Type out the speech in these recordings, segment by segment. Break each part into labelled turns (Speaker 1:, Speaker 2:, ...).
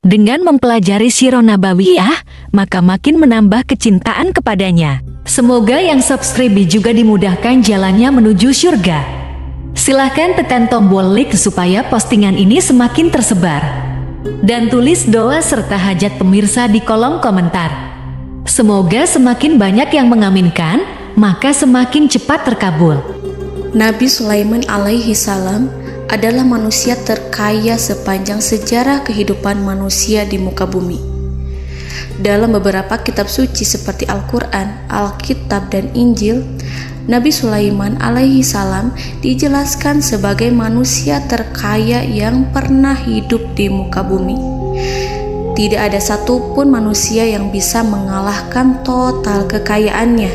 Speaker 1: Dengan mempelajari Sirah Nabawiyah, maka makin menambah kecintaan kepadanya. Semoga yang subscribe juga dimudahkan jalannya menuju surga. Silahkan tekan tombol like supaya postingan ini semakin tersebar. Dan tulis doa serta hajat pemirsa di kolom komentar. Semoga semakin banyak yang mengaminkan, maka semakin cepat terkabul.
Speaker 2: Nabi Sulaiman alaihi salam adalah manusia terkaya sepanjang sejarah kehidupan manusia di muka bumi. Dalam beberapa kitab suci seperti Al-Quran, Alkitab, dan Injil, Nabi Sulaiman alaihi salam dijelaskan sebagai manusia terkaya yang pernah hidup di muka bumi. Tidak ada satupun manusia yang bisa mengalahkan total kekayaannya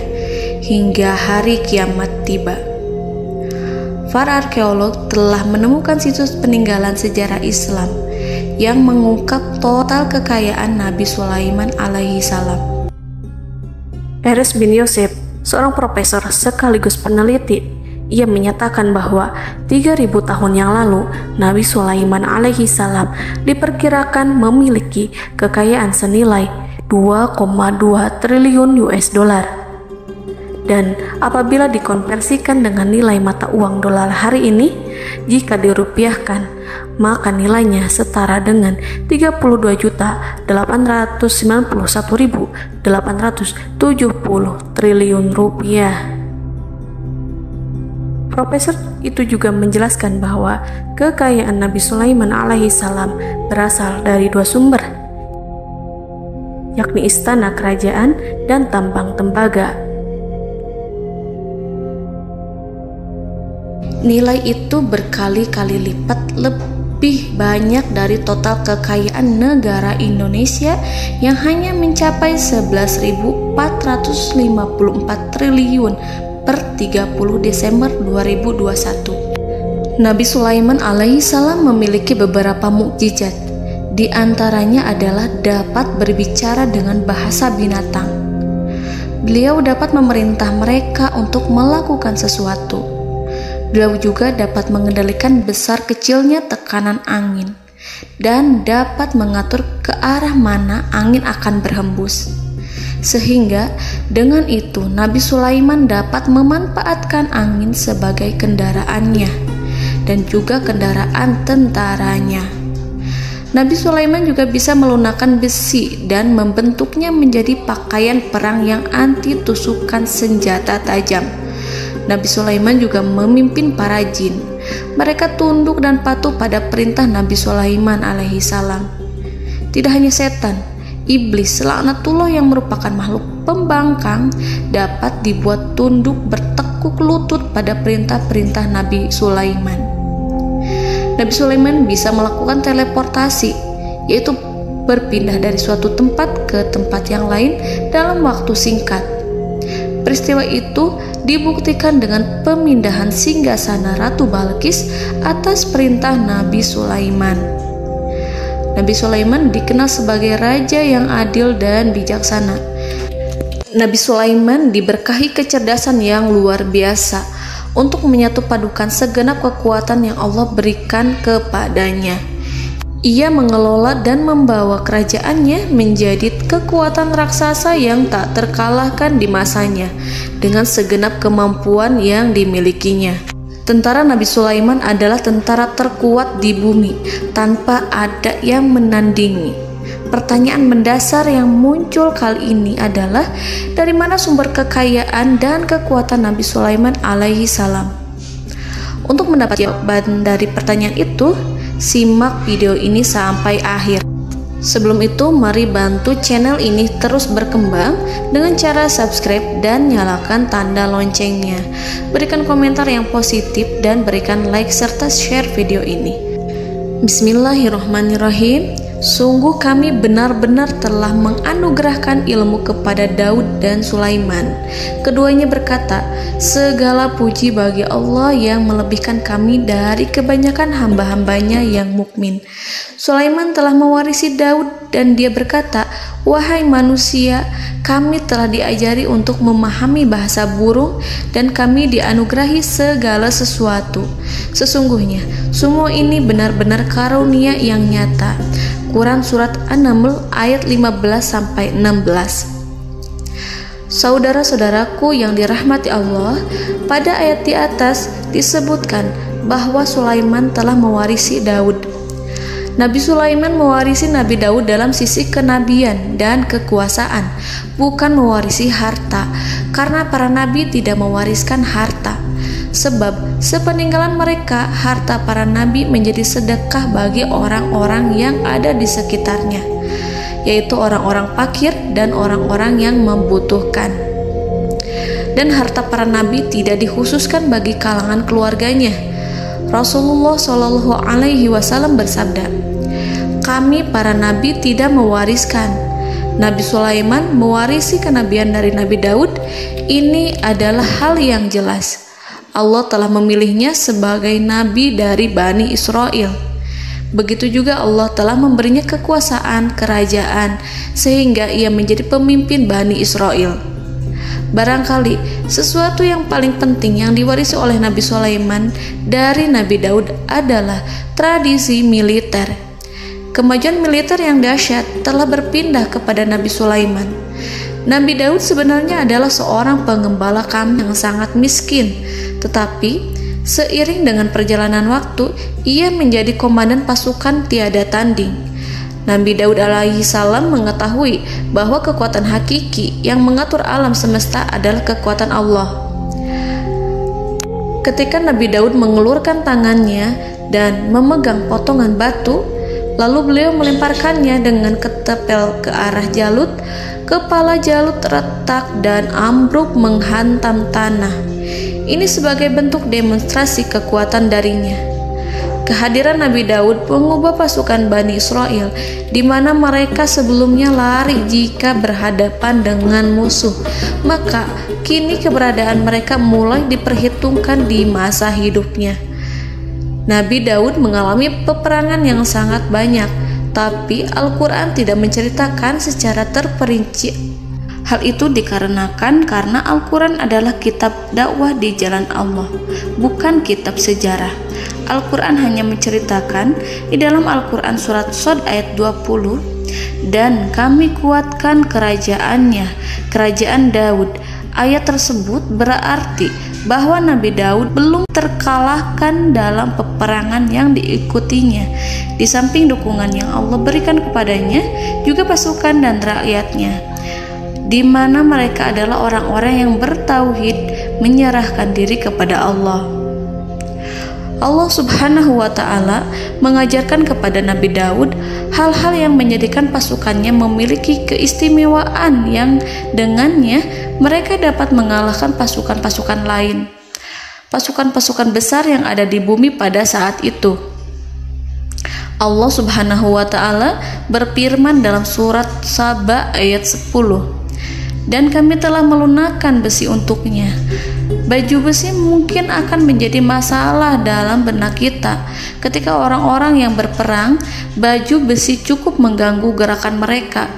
Speaker 2: hingga hari kiamat tiba. Para arkeolog telah menemukan situs peninggalan sejarah Islam yang mengungkap total kekayaan Nabi Sulaiman alaihi salam.
Speaker 3: Erez bin Yosef, seorang profesor sekaligus peneliti, ia menyatakan bahwa 3.000 tahun yang lalu Nabi Sulaiman alaihi salam diperkirakan memiliki kekayaan senilai 2,2 triliun US dollar. Dan apabila dikonversikan dengan nilai mata uang dolar hari ini, jika dirupiahkan, maka nilainya setara dengan 32.891.870 triliun rupiah. Profesor itu juga menjelaskan bahwa kekayaan Nabi Sulaiman alaihi salam berasal dari dua sumber, yakni istana kerajaan dan tambang tembaga.
Speaker 2: Nilai itu berkali-kali lipat lebih banyak dari total kekayaan negara Indonesia yang hanya mencapai 11.454 triliun per 30 Desember 2021. Nabi Sulaiman alaihi salam memiliki beberapa mukjizat. Di antaranya adalah dapat berbicara dengan bahasa binatang. Beliau dapat memerintah mereka untuk melakukan sesuatu. Beliau juga dapat mengendalikan besar kecilnya tekanan angin dan dapat mengatur ke arah mana angin akan berhembus. Sehingga dengan itu Nabi Sulaiman dapat memanfaatkan angin sebagai kendaraannya dan juga kendaraan tentaranya. Nabi Sulaiman juga bisa melunakkan besi dan membentuknya menjadi pakaian perang yang anti tusukan senjata tajam. Nabi Sulaiman juga memimpin para jin. Mereka tunduk dan patuh pada perintah Nabi Sulaiman alaihi salam. Tidak hanya setan, iblis laknatullah yang merupakan makhluk pembangkang dapat dibuat tunduk bertekuk lutut pada perintah-perintah Nabi Sulaiman. Nabi Sulaiman bisa melakukan teleportasi, yaitu berpindah dari suatu tempat ke tempat yang lain dalam waktu singkat. Peristiwa itu dibuktikan dengan pemindahan singgasana Ratu Balqis atas perintah Nabi Sulaiman. Nabi Sulaiman dikenal sebagai raja yang adil dan bijaksana. Nabi Sulaiman diberkahi kecerdasan yang luar biasa untuk menyatu padukan segenap kekuatan yang Allah berikan kepadanya. Ia mengelola dan membawa kerajaannya menjadi kekuatan raksasa yang tak terkalahkan di masanya dengan segenap kemampuan yang dimilikinya. Tentara Nabi Sulaiman adalah tentara terkuat di bumi tanpa ada yang menandingi. Pertanyaan mendasar yang muncul kali ini adalah dari mana sumber kekayaan dan kekuatan Nabi Sulaiman alaihi salam? Untuk mendapat jawaban dari pertanyaan itu, simak video ini sampai akhir. Sebelum itu, mari bantu channel ini terus berkembang dengan cara subscribe dan nyalakan tanda loncengnya. Berikan komentar yang positif dan berikan like serta share video ini. Bismillahirrahmanirrahim. Sungguh kami benar-benar telah menganugerahkan ilmu kepada Daud dan Sulaiman. Keduanya berkata, segala puji bagi Allah yang melebihkan kami dari kebanyakan hamba-hambanya yang mukmin. Sulaiman telah mewarisi Daud dan dia berkata, wahai manusia, kami telah diajari untuk memahami bahasa burung dan kami dianugerahi segala sesuatu. Sesungguhnya semua ini benar-benar karunia yang nyata. Quran Surat An-Naml ayat 15-16. Saudara-saudaraku yang dirahmati Allah, pada ayat di atas disebutkan bahwa Sulaiman telah mewarisi Daud. Nabi Sulaiman mewarisi Nabi Daud dalam sisi kenabian dan kekuasaan, bukan mewarisi harta, karena para nabi tidak mewariskan harta. Sebab sepeninggalan mereka, harta para nabi menjadi sedekah bagi orang-orang yang ada di sekitarnya, yaitu orang-orang fakir dan orang-orang yang membutuhkan. Dan harta para nabi tidak dikhususkan bagi kalangan keluarganya. Rasulullah Shallallahu Alaihi Wasallam bersabda, "Kami para nabi tidak mewariskan." Nabi Sulaiman mewarisi kenabian dari Nabi Daud. Ini adalah hal yang jelas. Allah telah memilihnya sebagai nabi dari Bani Israel. Begitu juga Allah telah memberinya kekuasaan kerajaan sehingga ia menjadi pemimpin Bani Israel. Barangkali sesuatu yang paling penting yang diwarisi oleh Nabi Sulaiman dari Nabi Daud adalah tradisi militer. Kemajuan militer yang dahsyat telah berpindah kepada Nabi Sulaiman. Nabi Daud sebenarnya adalah seorang pengembala kambing yang sangat miskin, tetapi seiring dengan perjalanan waktu, ia menjadi komandan pasukan tiada tanding. Nabi Daud alaihi salam mengetahui bahwa kekuatan hakiki yang mengatur alam semesta adalah kekuatan Allah. Ketika Nabi Daud mengelurkan tangannya dan memegang potongan batu, lalu beliau melemparkannya dengan ketepel ke arah Jalut, kepala Jalut retak dan ambruk menghantam tanah. Ini sebagai bentuk demonstrasi kekuatan darinya. Kehadiran Nabi Daud mengubah pasukan Bani Israel, di mana mereka sebelumnya lari jika berhadapan dengan musuh. Maka kini keberadaan mereka mulai diperhitungkan di masa hidupnya. Nabi Daud mengalami peperangan yang sangat banyak, tapi Al-Quran tidak menceritakan secara terperinci. Hal itu dikarenakan karena Al-Quran adalah kitab dakwah di jalan Allah, bukan kitab sejarah. Al-Quran hanya menceritakan di dalam Al-Quran surat Shad ayat 20, "Dan kami kuatkan kerajaannya, kerajaan Daud." Ayat tersebut berarti bahwa Nabi Daud belum terkalahkan dalam peperangan yang diikutinya. Di samping dukungan yang Allah berikan kepadanya, juga pasukan dan rakyatnya, di mana mereka adalah orang-orang yang bertauhid, menyerahkan diri kepada Allah. Allah Subhanahu wa Ta'ala mengajarkan kepada Nabi Daud hal-hal yang menjadikan pasukannya memiliki keistimewaan yang dengannya mereka dapat mengalahkan pasukan-pasukan lain, pasukan-pasukan besar yang ada di bumi pada saat itu. Allah Subhanahu wa Ta'ala berfirman dalam surat Saba ayat 10, "Dan kami telah melunakkan besi untuknya." Baju besi mungkin akan menjadi masalah dalam benak kita. Ketika orang-orang yang berperang, baju besi cukup mengganggu gerakan mereka.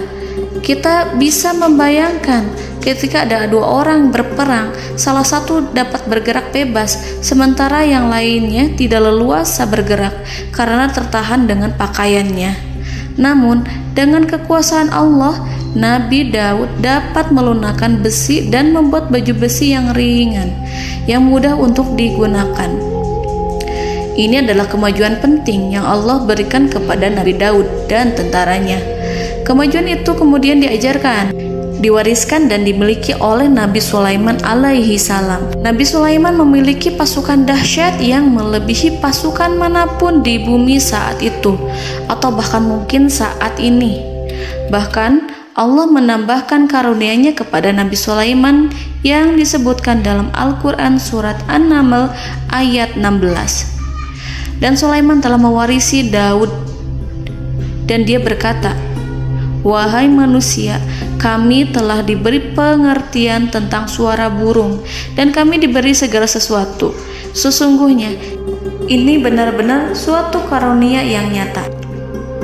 Speaker 2: Kita bisa membayangkan ketika ada dua orang berperang, salah satu dapat bergerak bebas, sementara yang lainnya tidak leluasa bergerak karena tertahan dengan pakaiannya. Namun, dengan kekuasaan Allah, Nabi Daud dapat melunakkan besi dan membuat baju besi yang ringan, yang mudah untuk digunakan. Ini adalah kemajuan penting yang Allah berikan kepada Nabi Daud dan tentaranya. Kemajuan itu kemudian diajarkan, diwariskan dan dimiliki oleh Nabi Sulaiman alaihi salam. Nabi Sulaiman memiliki pasukan dahsyat yang melebihi pasukan manapun di bumi saat itu, atau bahkan mungkin saat ini. Bahkan Allah menambahkan karunia-Nya kepada Nabi Sulaiman yang disebutkan dalam Al-Quran surat An-Naml ayat 16. Dan Sulaiman telah mewarisi Daud, dan dia berkata, "Wahai manusia, kami telah diberi pengertian tentang suara burung, dan kami diberi segala sesuatu. Sesungguhnya ini benar-benar suatu karunia yang nyata."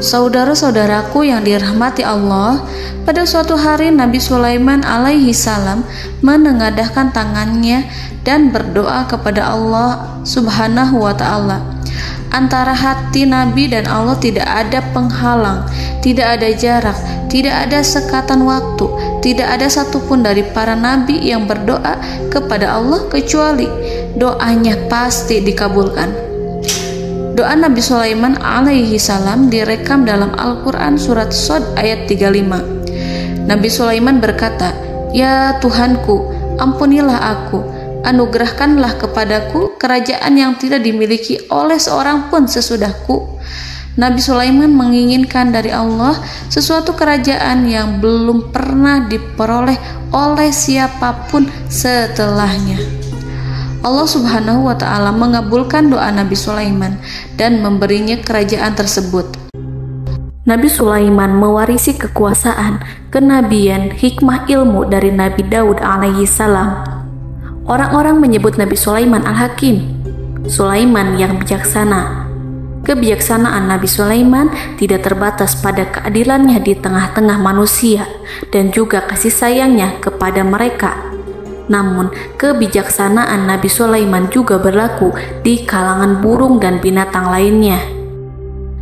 Speaker 2: Saudara-saudaraku yang dirahmati Allah, pada suatu hari Nabi Sulaiman alaihi salam menengadahkan tangannya dan berdoa kepada Allah Subhanahu wa ta'ala. Antara hati Nabi dan Allah tidak ada penghalang, tidak ada jarak, tidak ada sekatan waktu, tidak ada satupun dari para nabi yang berdoa kepada Allah kecuali doanya pasti dikabulkan. Doa Nabi Sulaiman alaihi salam direkam dalam Al-Quran surat Shad ayat 35. Nabi Sulaiman berkata, "Ya Tuhanku, ampunilah aku, anugerahkanlah kepadaku kerajaan yang tidak dimiliki oleh seorang pun sesudahku." Nabi Sulaiman menginginkan dari Allah sesuatu kerajaan yang belum pernah diperoleh oleh siapapun setelahnya. Allah Subhanahu wa ta'ala mengabulkan doa Nabi Sulaiman dan memberinya kerajaan tersebut.
Speaker 3: Nabi Sulaiman mewarisi kekuasaan, kenabian, hikmah ilmu dari Nabi Daud alaihi salam. Orang-orang menyebut Nabi Sulaiman Al-Hakim, Sulaiman yang bijaksana. Kebijaksanaan Nabi Sulaiman tidak terbatas pada keadilannya di tengah-tengah manusia dan juga kasih sayangnya kepada mereka. Namun, kebijaksanaan Nabi Sulaiman juga berlaku di kalangan burung dan binatang lainnya.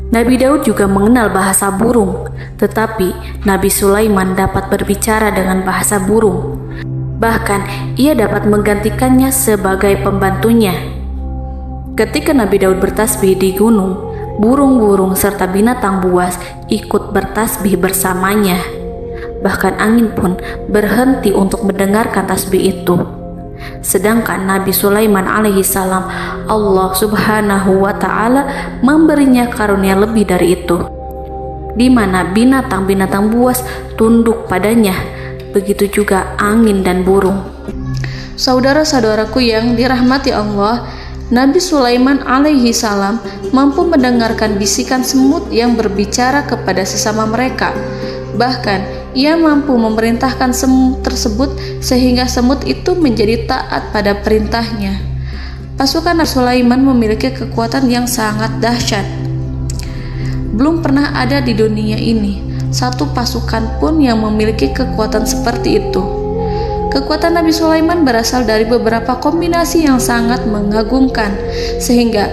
Speaker 3: Nabi Daud juga mengenal bahasa burung, tetapi Nabi Sulaiman dapat berbicara dengan bahasa burung. Bahkan, ia dapat menggantikannya sebagai pembantunya. Ketika Nabi Daud bertasbih di gunung, burung-burung serta binatang buas ikut bertasbih bersamanya. Bahkan angin pun berhenti untuk mendengarkan tasbih itu. Sedangkan Nabi Sulaiman alaihi salam, Allah Subhanahu wa ta'ala memberinya karunia lebih dari itu, di mana binatang-binatang buas tunduk padanya, begitu juga angin dan burung.
Speaker 2: Saudara-saudaraku yang dirahmati Allah, Nabi Sulaiman alaihi salam mampu mendengarkan bisikan semut yang berbicara kepada sesama mereka. Bahkan ia mampu memerintahkan semut tersebut sehingga semut itu menjadi taat pada perintahnya. Pasukan Nabi Sulaiman memiliki kekuatan yang sangat dahsyat. Belum pernah ada di dunia ini satu pasukan pun yang memiliki kekuatan seperti itu. Kekuatan Nabi Sulaiman berasal dari beberapa kombinasi yang sangat mengagumkan, sehingga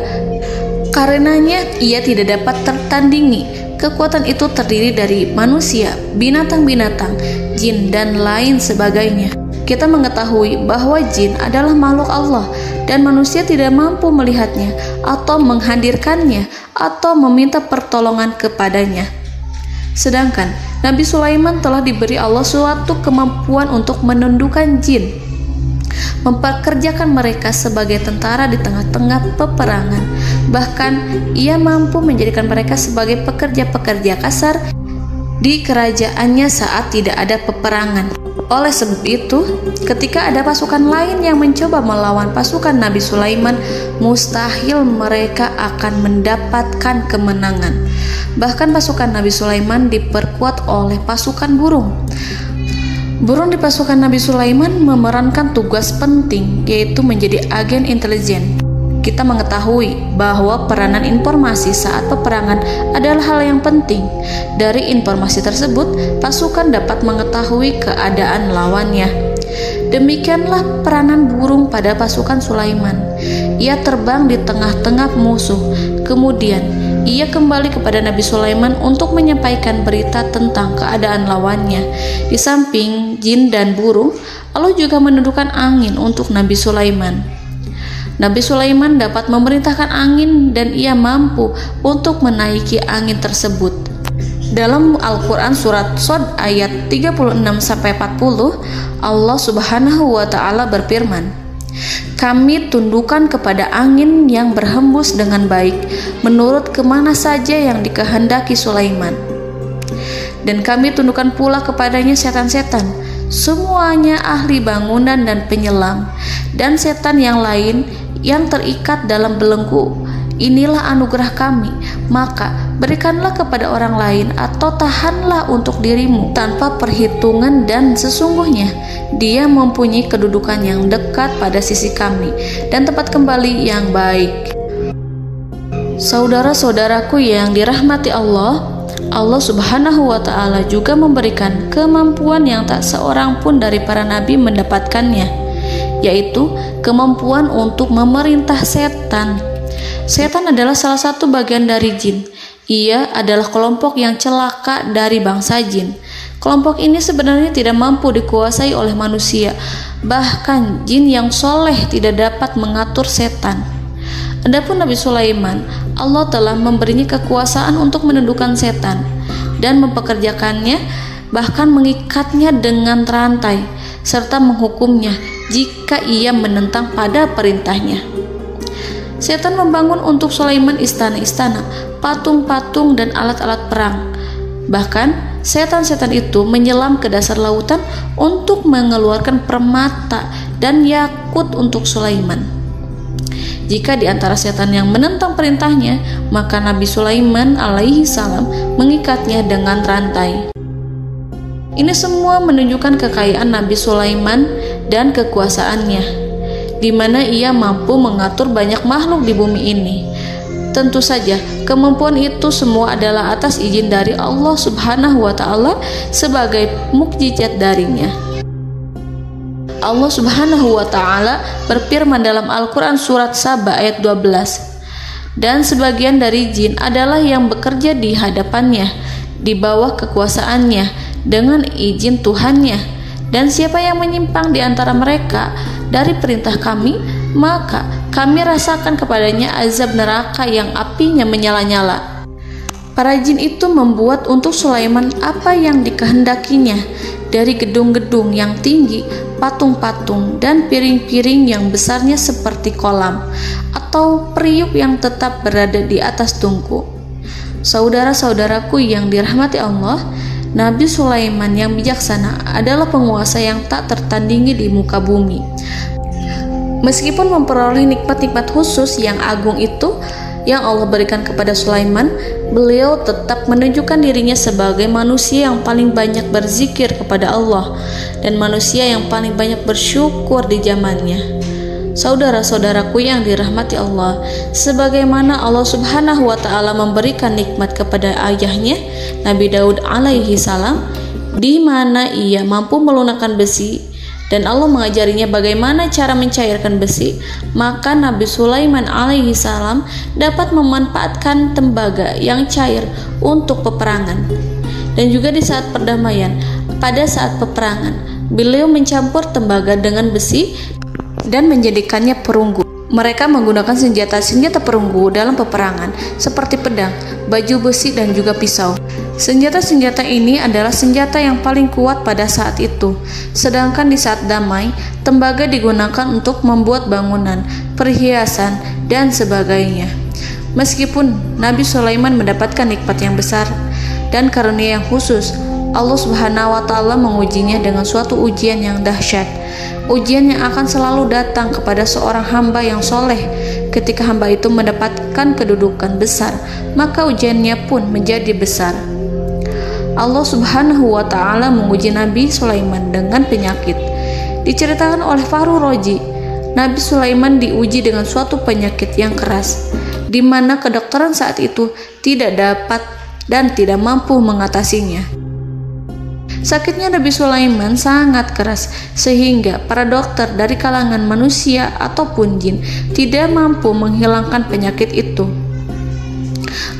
Speaker 2: karenanya ia tidak dapat tertandingi. Kekuatan itu terdiri dari manusia, binatang-binatang, jin, dan lain sebagainya. Kita mengetahui bahwa jin adalah makhluk Allah dan manusia tidak mampu melihatnya atau menghadirkannya atau meminta pertolongan kepadanya. Sedangkan Nabi Sulaiman telah diberi Allah suatu kemampuan untuk menundukkan jin, memperkerjakan mereka sebagai tentara di tengah-tengah peperangan. Bahkan ia mampu menjadikan mereka sebagai pekerja-pekerja kasar di kerajaannya saat tidak ada peperangan. Oleh sebab itu, ketika ada pasukan lain yang mencoba melawan pasukan Nabi Sulaiman, mustahil mereka akan mendapatkan kemenangan. Bahkan pasukan Nabi Sulaiman diperkuat oleh pasukan burung. Burung di pasukan Nabi Sulaiman memerankan tugas penting, yaitu menjadi agen intelijen. Kita mengetahui bahwa peranan informasi saat peperangan adalah hal yang penting. Dari informasi tersebut, pasukan dapat mengetahui keadaan lawannya. Demikianlah peranan burung pada pasukan Sulaiman. Ia terbang di tengah-tengah musuh. Kemudian, ia kembali kepada Nabi Sulaiman untuk menyampaikan berita tentang keadaan lawannya. Di samping jin dan burung, Allah juga menundukkan angin untuk Nabi Sulaiman. Nabi Sulaiman dapat memerintahkan angin dan ia mampu untuk menaiki angin tersebut. Dalam Al-Quran surat Shad ayat 36-40, Allah Subhanahu wa ta'ala berfirman, "Kami tundukkan kepada angin yang berhembus dengan baik menurut kemana saja yang dikehendaki Sulaiman. Dan kami tundukkan pula kepadanya setan-setan, semuanya ahli bangunan dan penyelam, dan setan yang lain yang terikat dalam belenggu. Inilah anugerah kami, maka berikanlah kepada orang lain atau tahanlah untuk dirimu tanpa perhitungan, dan sesungguhnya dia mempunyai kedudukan yang dekat pada sisi kami dan tempat kembali yang baik." Saudara-saudaraku yang dirahmati Allah, Allah Subhanahu wa Ta'ala juga memberikan kemampuan yang tak seorang pun dari para nabi mendapatkannya, yaitu kemampuan untuk memerintah setan. Setan adalah salah satu bagian dari jin. Ia adalah kelompok yang celaka dari bangsa jin. Kelompok ini sebenarnya tidak mampu dikuasai oleh manusia. Bahkan jin yang soleh tidak dapat mengatur setan. Adapun Nabi Sulaiman, Allah telah memberinya kekuasaan untuk menundukkan setan dan mempekerjakannya, bahkan mengikatnya dengan rantai serta menghukumnya jika ia menentang pada perintahnya. Setan membangun untuk Sulaiman istana-istana, patung-patung dan alat-alat perang. Bahkan setan-setan itu menyelam ke dasar lautan untuk mengeluarkan permata dan yakut untuk Sulaiman. Jika di antara setan yang menentang perintahnya, maka Nabi Sulaiman alaihi salam mengikatnya dengan rantai. Ini semua menunjukkan kekayaan Nabi Sulaiman dan kekuasaannya, di mana ia mampu mengatur banyak makhluk di bumi ini. Tentu saja, kemampuan itu semua adalah atas izin dari Allah Subhanahu wa Ta'ala sebagai mukjizat darinya. Allah Subhanahu wa Ta'ala berfirman dalam Al-Quran surat Saba ayat 12, dan sebagian dari jin adalah yang bekerja di hadapannya di bawah kekuasaannya dengan izin Tuhannya, dan siapa yang menyimpang di antara mereka dari perintah kami, maka kami rasakan kepadanya azab neraka yang apinya menyala-nyala. Para jin itu membuat untuk Sulaiman apa yang dikehendakinya, dari gedung-gedung yang tinggi, patung-patung, dan piring-piring yang besarnya seperti kolam, atau periuk yang tetap berada di atas tungku. Saudara-saudaraku yang dirahmati Allah, Nabi Sulaiman yang bijaksana adalah penguasa yang tak tertandingi di muka bumi. Meskipun memperoleh nikmat-nikmat khusus yang agung itu yang Allah berikan kepada Sulaiman, beliau tetap menunjukkan dirinya sebagai manusia yang paling banyak berzikir kepada Allah dan manusia yang paling banyak bersyukur di zamannya. Saudara-saudaraku yang dirahmati Allah, sebagaimana Allah Subhanahu wa Ta'ala memberikan nikmat kepada ayahnya Nabi Daud alaihi salam, di mana ia mampu melunakkan besi, dan Allah mengajarinya bagaimana cara mencairkan besi, maka Nabi Sulaiman alaihi salam dapat memanfaatkan tembaga yang cair untuk peperangan. Dan juga di saat perdamaian, pada saat peperangan, beliau mencampur tembaga dengan besi dan menjadikannya perunggu. Mereka menggunakan senjata-senjata perunggu dalam peperangan seperti pedang, baju besi, dan juga pisau. Senjata-senjata ini adalah senjata yang paling kuat pada saat itu. Sedangkan di saat damai, tembaga digunakan untuk membuat bangunan, perhiasan, dan sebagainya. Meskipun Nabi Sulaiman mendapatkan nikmat yang besar dan karunia yang khusus, Allah Subhanahu wa Ta'ala mengujinya dengan suatu ujian yang dahsyat. Ujian yang akan selalu datang kepada seorang hamba yang soleh. Ketika hamba itu mendapatkan kedudukan besar, maka ujiannya pun menjadi besar. Allah Subhanahu wa Ta'ala menguji Nabi Sulaiman dengan penyakit. Diceritakan oleh Fahru Roji, Nabi Sulaiman diuji dengan suatu penyakit yang keras, di mana kedokteran saat itu tidak dapat dan tidak mampu mengatasinya. Sakitnya Nabi Sulaiman sangat keras sehingga para dokter dari kalangan manusia ataupun jin tidak mampu menghilangkan penyakit itu.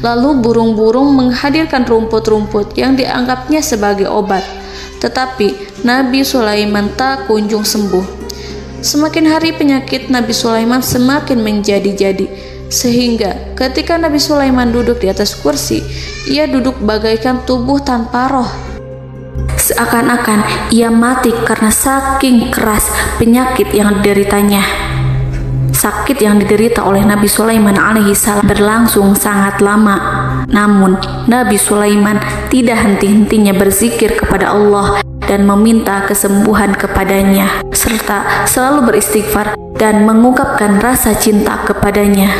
Speaker 2: Lalu burung-burung menghadirkan rumput-rumput yang dianggapnya sebagai obat, tetapi Nabi Sulaiman tak kunjung sembuh. Semakin hari penyakit Nabi Sulaiman semakin menjadi-jadi, sehingga ketika Nabi Sulaiman duduk di atas kursi, ia duduk bagaikan tubuh tanpa roh.
Speaker 3: Seakan-akan ia mati karena saking keras penyakit yang dideritanya. Sakit yang diderita oleh Nabi Sulaiman alaihi salam berlangsung sangat lama. Namun Nabi Sulaiman tidak henti-hentinya berzikir kepada Allah dan meminta kesembuhan kepadanya, serta selalu beristighfar dan mengungkapkan rasa cinta kepadanya.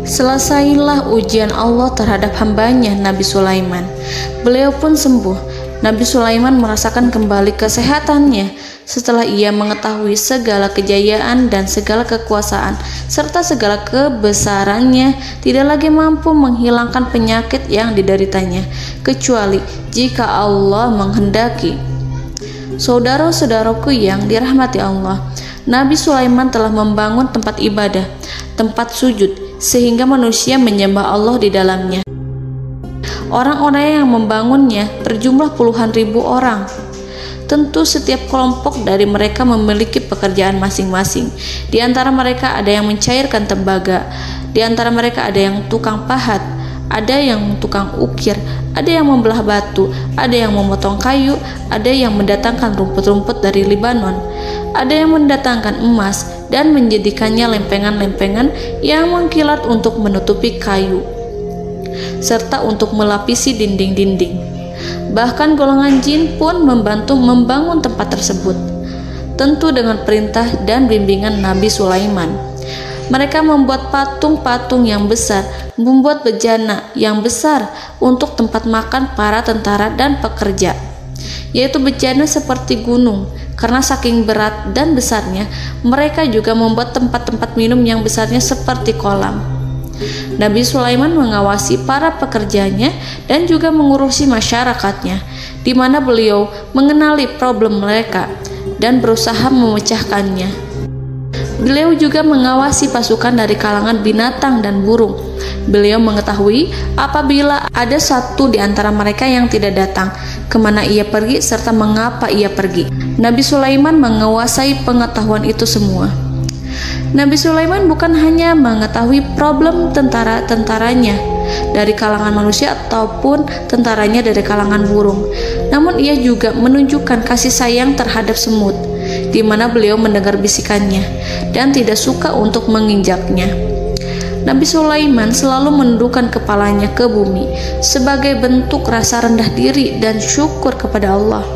Speaker 2: Selesailah ujian Allah terhadap hambanya Nabi Sulaiman. Beliau pun sembuh Nabi Sulaiman merasakan kembali kesehatannya setelah ia mengetahui segala kejayaan dan segala kekuasaan serta segala kebesarannya tidak lagi mampu menghilangkan penyakit yang dideritanya kecuali jika Allah menghendaki. Saudara-saudaraku yang dirahmati Allah, Nabi Sulaiman telah membangun tempat ibadah, tempat sujud, sehingga manusia menyembah Allah di dalamnya. Orang-orang yang membangunnya berjumlah puluhan ribu orang. Tentu setiap kelompok dari mereka memiliki pekerjaan masing-masing. Di antara mereka ada yang mencairkan tembaga, di antara mereka ada yang tukang pahat, ada yang tukang ukir, ada yang membelah batu, ada yang memotong kayu, ada yang mendatangkan rumput-rumput dari Libanon, ada yang mendatangkan emas dan menjadikannya lempengan-lempengan yang mengkilat untuk menutupi kayu serta untuk melapisi dinding-dinding. Bahkan golongan jin pun membantu membangun tempat tersebut, tentu dengan perintah dan bimbingan Nabi Sulaiman. Mereka membuat patung-patung yang besar, membuat bejana yang besar untuk tempat makan para tentara dan pekerja, yaitu bejana seperti gunung. Karena saking berat dan besarnya, mereka juga membuat tempat-tempat minum yang besarnya seperti kolam. Nabi Sulaiman mengawasi para pekerjanya dan juga mengurusi masyarakatnya, di mana beliau mengenali problem mereka dan berusaha memecahkannya. Beliau juga mengawasi pasukan dari kalangan binatang dan burung. Beliau mengetahui apabila ada satu di antara mereka yang tidak datang, kemana ia pergi serta mengapa ia pergi. Nabi Sulaiman menguasai pengetahuan itu semua. Nabi Sulaiman bukan hanya mengetahui problem tentara-tentaranya dari kalangan manusia ataupun tentaranya dari kalangan burung, namun ia juga menunjukkan kasih sayang terhadap semut, di mana beliau mendengar bisikannya dan tidak suka untuk menginjaknya. Nabi Sulaiman selalu menundukkan kepalanya ke bumi sebagai bentuk rasa rendah diri dan syukur kepada Allah.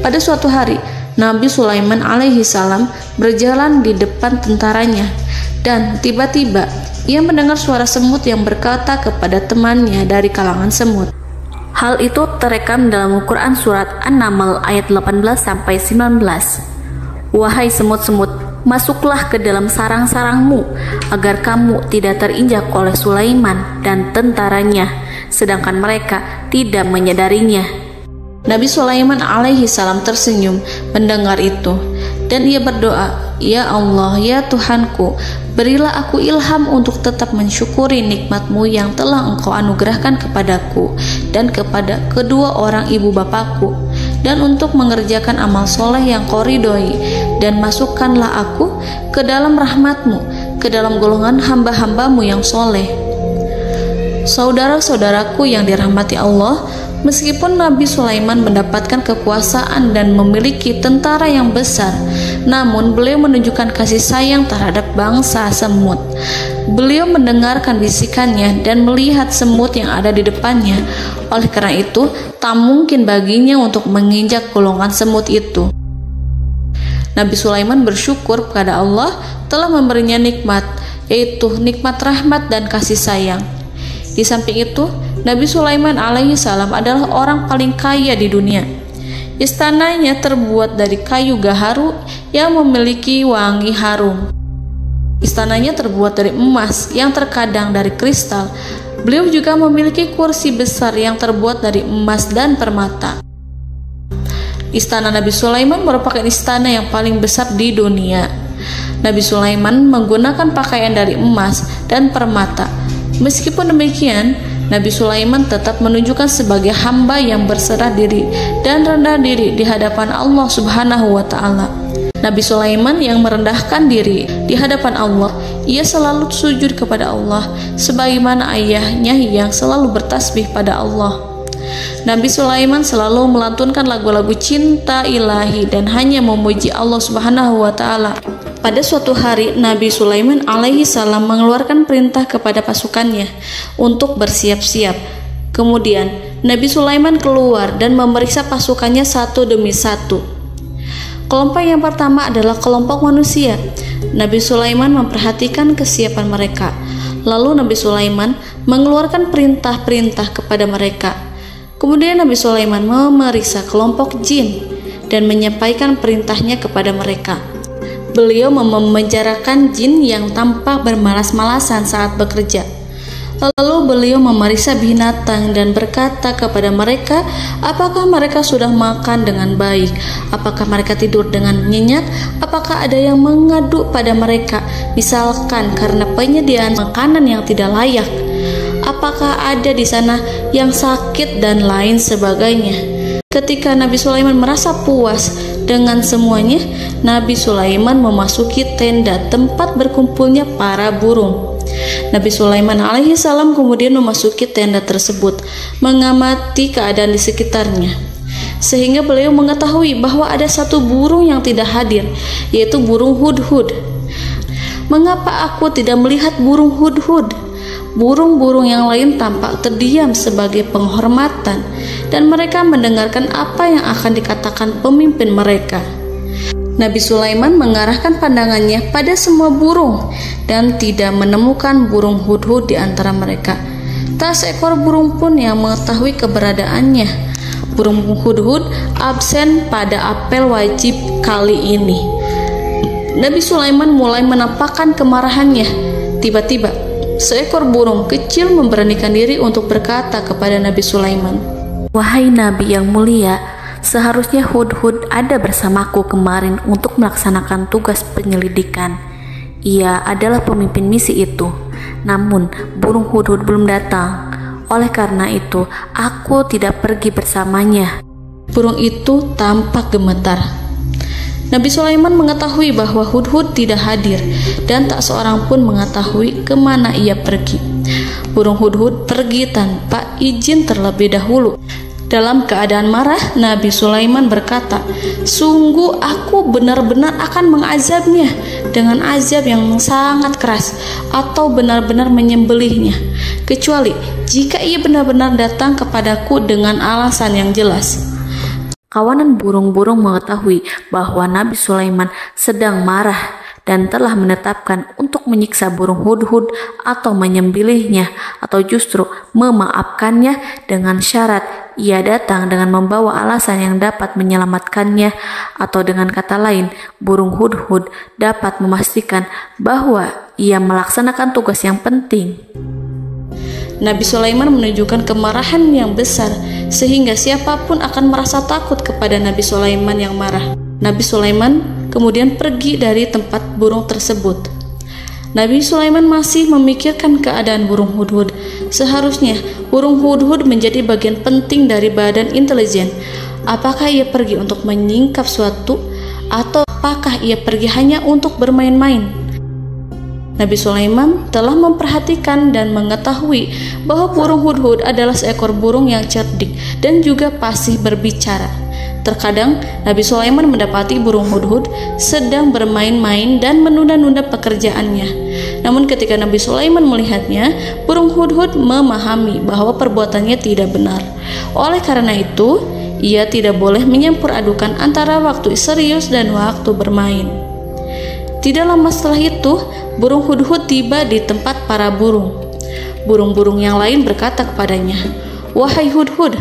Speaker 2: Pada suatu hari, Nabi Sulaiman alaihi salam berjalan di depan tentaranya dan tiba-tiba ia mendengar suara semut yang berkata kepada temannya dari kalangan semut.
Speaker 3: Hal itu terekam dalam Al-Quran surat An-Naml ayat 18-19. Wahai semut-semut, masuklah ke dalam sarang-sarangmu agar kamu tidak terinjak oleh Sulaiman dan tentaranya, sedangkan mereka tidak menyadarinya.
Speaker 2: Nabi Sulaiman alaihi salam tersenyum mendengar itu dan ia berdoa, "Ya Allah, ya Tuhanku, berilah aku ilham untuk tetap mensyukuri nikmat-Mu yang telah Engkau anugerahkan kepadaku dan kepada kedua orang ibu bapakku, dan untuk mengerjakan amal soleh yang Kau ridhoi, dan masukkanlah aku ke dalam rahmat-Mu, ke dalam golongan hamba-hamba-Mu yang soleh." Saudara-saudaraku yang dirahmati Allah, meskipun Nabi Sulaiman mendapatkan kekuasaan dan memiliki tentara yang besar, namun beliau menunjukkan kasih sayang terhadap bangsa semut. Beliau mendengarkan bisikannya dan melihat semut yang ada di depannya. Oleh karena itu, tak mungkin baginya untuk menginjak golongan semut itu. Nabi Sulaiman bersyukur kepada Allah telah memberinya nikmat, yaitu nikmat rahmat dan kasih sayang. Di samping itu, Nabi Sulaiman alaihi salam adalah orang paling kaya di dunia. Istananya terbuat dari kayu gaharu yang memiliki wangi harum. Istananya terbuat dari emas yang terkadang dari kristal. Beliau juga memiliki kursi besar yang terbuat dari emas dan permata. Istana Nabi Sulaiman merupakan istana yang paling besar di dunia. Nabi Sulaiman menggunakan pakaian dari emas dan permata. Meskipun demikian, Nabi Sulaiman tetap menunjukkan sebagai hamba yang berserah diri dan rendah diri di hadapan Allah Subhanahu wa Ta'ala. Nabi Sulaiman yang merendahkan diri di hadapan Allah, ia selalu sujud kepada Allah, sebagaimana ayahnya yang selalu bertasbih pada Allah. Nabi Sulaiman selalu melantunkan lagu-lagu cinta ilahi dan hanya memuji Allah Subhanahu wa Ta'ala. Pada suatu hari, Nabi Sulaiman alaihi salam mengeluarkan perintah kepada pasukannya untuk bersiap-siap. Kemudian, Nabi Sulaiman keluar dan memeriksa pasukannya satu demi satu. Kelompok yang pertama adalah kelompok manusia. Nabi Sulaiman memperhatikan kesiapan mereka. Lalu Nabi Sulaiman mengeluarkan perintah-perintah kepada mereka. Kemudian Nabi Sulaiman memeriksa kelompok jin dan menyampaikan perintahnya kepada mereka. Beliau memenjarakan jin yang tampak bermalas-malasan saat bekerja. Lalu beliau memeriksa binatang dan berkata kepada mereka, apakah mereka sudah makan dengan baik? Apakah mereka tidur dengan nyenyak? Apakah ada yang mengadu pada mereka, misalkan karena penyediaan makanan yang tidak layak? Apakah ada di sana yang sakit dan lain sebagainya? Ketika Nabi Sulaiman merasa puas dengan semuanya, Nabi Sulaiman memasuki tenda tempat berkumpulnya para burung. Nabi Sulaiman alaihi salam kemudian memasuki tenda tersebut, mengamati keadaan di sekitarnya, sehingga beliau mengetahui bahwa ada satu burung yang tidak hadir, yaitu burung hudhud. Mengapa aku tidak melihat burung hudhud? Burung-burung yang lain tampak terdiam sebagai penghormatan, dan mereka mendengarkan apa yang akan dikatakan pemimpin mereka. Nabi Sulaiman mengarahkan pandangannya pada semua burung dan tidak menemukan burung hudhud di antara mereka. Tak seekor burung pun yang mengetahui keberadaannya. Burung hudhud absen pada apel wajib kali ini. Nabi Sulaiman mulai menampakkan kemarahannya. Tiba-tiba, seekor burung kecil memberanikan diri untuk berkata kepada Nabi Sulaiman,
Speaker 3: "Wahai Nabi yang mulia, seharusnya hudhud ada bersamaku kemarin untuk melaksanakan tugas penyelidikan. Ia adalah pemimpin misi itu. Namun, burung hudhud belum datang. Oleh karena itu, aku tidak pergi bersamanya."
Speaker 2: Burung itu tampak gemetar. Nabi Sulaiman mengetahui bahwa hudhud tidak hadir dan tak seorang pun mengetahui kemana ia pergi. Burung hudhud pergi tanpa izin terlebih dahulu. Dalam keadaan marah, Nabi Sulaiman berkata, "Sungguh aku benar-benar akan mengazabnya dengan azab yang sangat keras, atau benar-benar menyembelihnya, kecuali jika ia benar-benar datang kepadaku dengan alasan yang jelas."
Speaker 3: Kawanan burung-burung mengetahui bahwa Nabi Sulaiman sedang marah dan telah menetapkan untuk menyiksa burung hudhud atau menyembelihnya, atau justru memaafkannya dengan syarat ia datang dengan membawa alasan yang dapat menyelamatkannya, atau dengan kata lain, burung hudhud dapat memastikan bahwa ia melaksanakan tugas yang penting.
Speaker 2: Nabi Sulaiman menunjukkan kemarahan yang besar sehingga siapapun akan merasa takut kepada Nabi Sulaiman yang marah. Nabi Sulaiman kemudian pergi dari tempat burung tersebut. Nabi Sulaiman masih memikirkan keadaan burung hudhud. Seharusnya burung hudhud menjadi bagian penting dari badan intelijen. Apakah ia pergi untuk menyingkap suatu, atau apakah ia pergi hanya untuk bermain-main? Nabi Sulaiman telah memperhatikan dan mengetahui bahwa burung hudhud adalah seekor burung yang cerdik dan juga fasih berbicara. Terkadang Nabi Sulaiman mendapati burung hudhud sedang bermain-main dan menunda-nunda pekerjaannya. Namun ketika Nabi Sulaiman melihatnya, burung hudhud memahami bahwa perbuatannya tidak benar. Oleh karena itu, ia tidak boleh menyampur adukan antara waktu serius dan waktu bermain. Tidak lama setelah itu, burung hudhud tiba di tempat para burung. Burung-burung yang lain berkata kepadanya, "Wahai hudhud,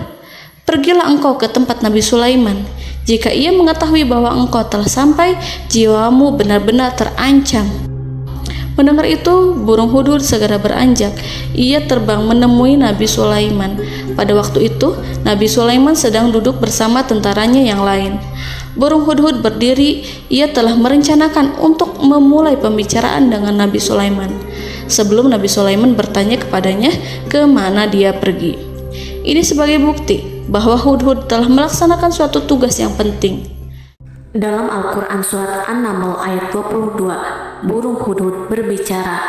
Speaker 2: pergilah engkau ke tempat Nabi Sulaiman. Jika ia mengetahui bahwa engkau telah sampai, jiwamu benar-benar terancam." Mendengar itu, burung hudhud segera beranjak. Ia terbang menemui Nabi Sulaiman. Pada waktu itu, Nabi Sulaiman sedang duduk bersama tentaranya yang lain. Burung hudhud berdiri. Ia telah merencanakan untuk memulai pembicaraan dengan Nabi Sulaiman sebelum Nabi Sulaiman bertanya kepadanya kemana dia pergi. Ini sebagai bukti bahwa hudhud telah melaksanakan suatu tugas yang penting.
Speaker 3: Dalam Al-Quran Surat An-Naml ayat 22, burung hudhud berbicara,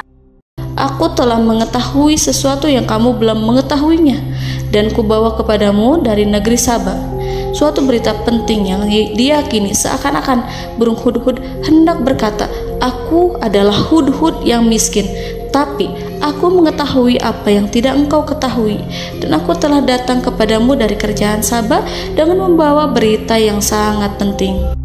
Speaker 2: "Aku telah mengetahui sesuatu yang kamu belum mengetahuinya, dan kubawa kepadamu dari negeri Saba suatu berita penting yang diyakini seakan-akan burung hudhud hendak berkata, 'Aku adalah hudhud yang miskin, tapi aku mengetahui apa yang tidak engkau ketahui, dan aku telah datang kepadamu dari kerajaan Saba dengan membawa berita yang sangat penting.'"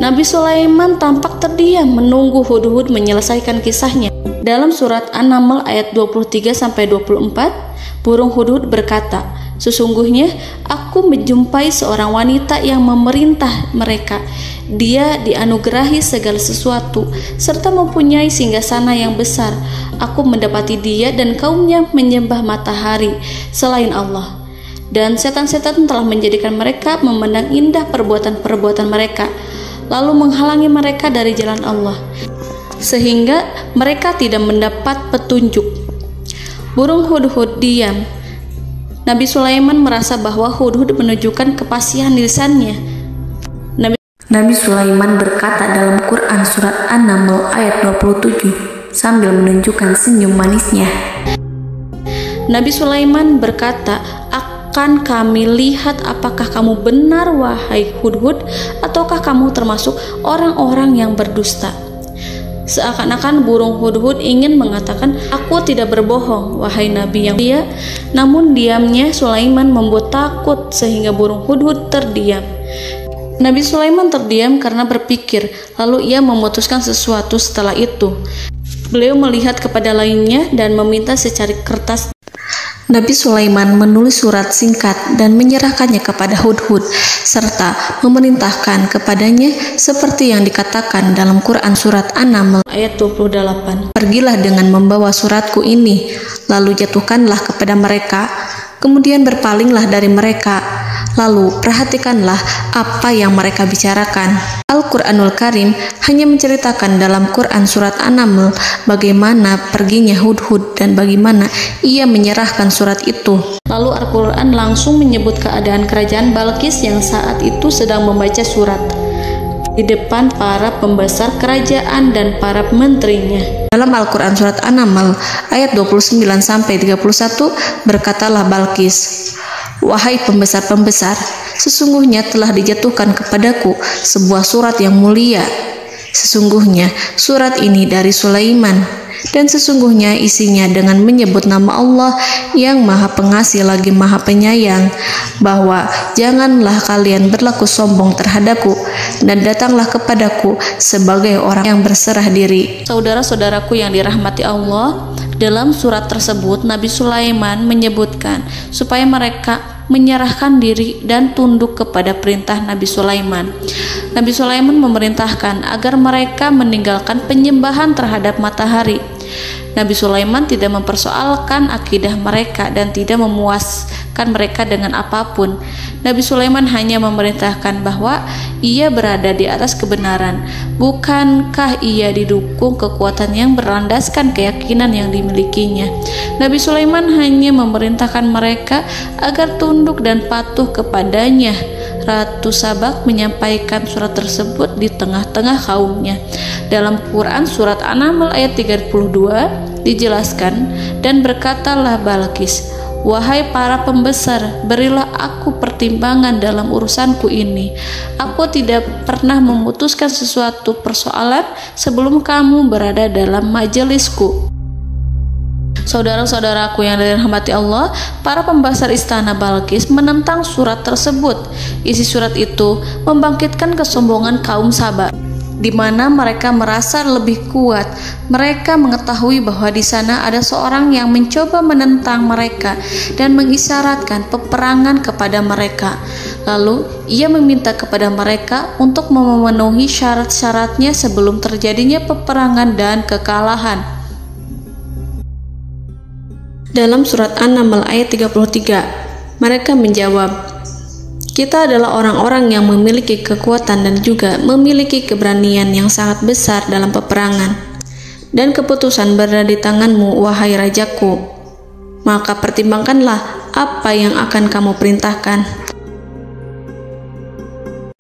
Speaker 2: Nabi Sulaiman tampak terdiam menunggu hudhud menyelesaikan kisahnya. Dalam surat An-Naml ayat 23-24, burung hudhud berkata, Sesungguhnya aku menjumpai seorang wanita yang memerintah mereka. Dia dianugerahi segala sesuatu serta mempunyai singgasana yang besar. Aku mendapati dia dan kaumnya menyembah matahari selain Allah. Dan setan-setan telah menjadikan mereka memandang indah perbuatan-perbuatan mereka, lalu menghalangi mereka dari jalan Allah, sehingga mereka tidak mendapat petunjuk. Burung hudhud diam. Nabi Sulaiman merasa bahwa hudhud menunjukkan kepasihan lisannya.
Speaker 3: Nabi Sulaiman berkata dalam Quran surat An-Naml ayat 27 sambil menunjukkan senyum manisnya.
Speaker 2: Nabi Sulaiman berkata, "Akan kami lihat apakah kamu benar wahai hudhud, ataukah kamu termasuk orang-orang yang berdusta." Seakan-akan burung hudhud ingin mengatakan, "Aku tidak berbohong, wahai Nabi yang mulia." Namun diamnya Sulaiman membuat takut sehingga burung hudhud terdiam. Nabi Sulaiman terdiam karena berpikir, lalu ia memutuskan sesuatu setelah itu. Beliau melihat kepada lainnya dan meminta secari kertas.
Speaker 3: Nabi Sulaiman menulis surat singkat dan menyerahkannya kepada hudhud serta memerintahkan kepadanya seperti yang dikatakan dalam Quran surat An-Naml
Speaker 2: ayat 28.
Speaker 3: "Pergilah dengan membawa suratku ini, lalu jatuhkanlah kepada mereka, kemudian berpalinglah dari mereka, lalu perhatikanlah apa yang mereka bicarakan." Al-Quranul Karim hanya menceritakan dalam Quran surat An-Naml bagaimana perginya hudhud dan bagaimana ia menyerahkan surat itu.
Speaker 2: Lalu Al-Quran langsung menyebut keadaan kerajaan Balqis yang saat itu sedang membaca surat di depan para pembesar kerajaan dan para menterinya.
Speaker 3: Dalam Al-Quran surat An-Naml ayat 29-31 berkatalah Balqis, "Wahai pembesar-pembesar, sesungguhnya telah dijatuhkan kepadaku sebuah surat yang mulia. Sesungguhnya surat ini dari Sulaiman, dan sesungguhnya isinya dengan menyebut nama Allah yang Maha Pengasih lagi Maha Penyayang, bahwa janganlah kalian berlaku sombong terhadapku, dan datanglah kepadaku sebagai orang yang berserah diri."
Speaker 2: Saudara-saudaraku yang dirahmati Allah, dalam surat tersebut Nabi Sulaiman menyebutkan supaya mereka menyerahkan diri dan tunduk kepada perintah Nabi Sulaiman. Nabi Sulaiman memerintahkan agar mereka meninggalkan penyembahan terhadap matahari. Nabi Sulaiman tidak mempersoalkan akidah mereka dan tidak memuaskan mereka dengan apapun. Nabi Sulaiman hanya memerintahkan bahwa ia berada di atas kebenaran. Bukankah ia didukung kekuatan yang berlandaskan keyakinan yang dimilikinya? Nabi Sulaiman hanya memerintahkan mereka agar tunduk dan patuh kepadanya. Ratu Sabak menyampaikan surat tersebut di tengah-tengah kaumnya. Dalam Quran surat An-Naml ayat 32 dijelaskan, "Dan berkatalah Balqis, wahai para pembesar, berilah aku pertimbangan dalam urusanku ini. Aku tidak pernah memutuskan sesuatu persoalan sebelum kamu berada dalam majelisku." Saudara-saudaraku yang dirahmati Allah, para pembesar istana Balqis menentang surat tersebut. Isi surat itu membangkitkan kesombongan kaum Sabak, di mana mereka merasa lebih kuat. Mereka mengetahui bahwa di sana ada seorang yang mencoba menentang mereka dan mengisyaratkan peperangan kepada mereka. Lalu ia meminta kepada mereka untuk memenuhi syarat-syaratnya sebelum terjadinya peperangan dan kekalahan. Dalam surat An-Naml ayat 33, mereka menjawab, "Kita adalah orang-orang yang memiliki kekuatan dan juga memiliki keberanian yang sangat besar dalam peperangan. Dan keputusan berada di tanganmu, wahai rajaku. Maka pertimbangkanlah apa yang akan kamu perintahkan."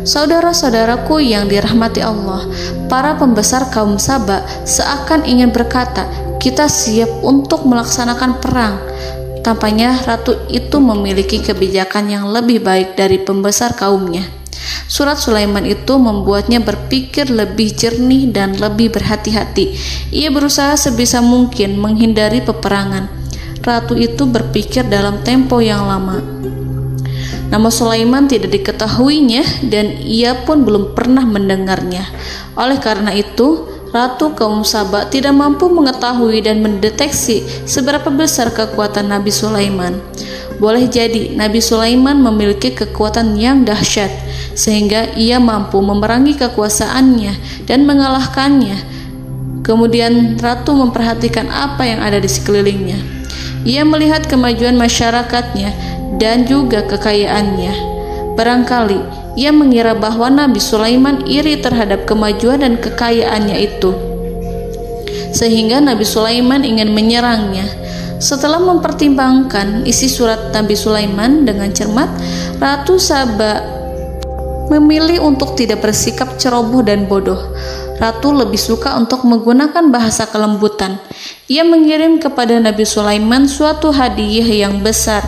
Speaker 2: Saudara-saudaraku yang dirahmati Allah, para pembesar kaum Sabak seakan ingin berkata, "Kita siap untuk melaksanakan perang." Tampaknya ratu itu memiliki kebijakan yang lebih baik dari pembesar kaumnya. Surat Sulaiman itu membuatnya berpikir lebih jernih dan lebih berhati-hati. Ia berusaha sebisa mungkin menghindari peperangan. Ratu itu berpikir dalam tempo yang lama. Nama Sulaiman tidak diketahuinya dan ia pun belum pernah mendengarnya. Oleh karena itu, Ratu kaum Sabak tidak mampu mengetahui dan mendeteksi seberapa besar kekuatan Nabi Sulaiman. boleh jadi Nabi Sulaiman memiliki kekuatan yang dahsyat sehingga ia mampu memerangi kekuasaannya dan mengalahkannya. Kemudian ratu memperhatikan apa yang ada di sekelilingnya. Ia melihat kemajuan masyarakatnya dan juga kekayaannya. Barangkali ia mengira bahwa Nabi Sulaiman iri terhadap kemajuan dan kekayaannya itu, sehingga Nabi Sulaiman ingin menyerangnya. Setelah mempertimbangkan isi surat Nabi Sulaiman dengan cermat, Ratu Saba memilih untuk tidak bersikap ceroboh dan bodoh. Ratu lebih suka untuk menggunakan bahasa kelembutan. Ia mengirim kepada Nabi Sulaiman suatu hadiah yang besar.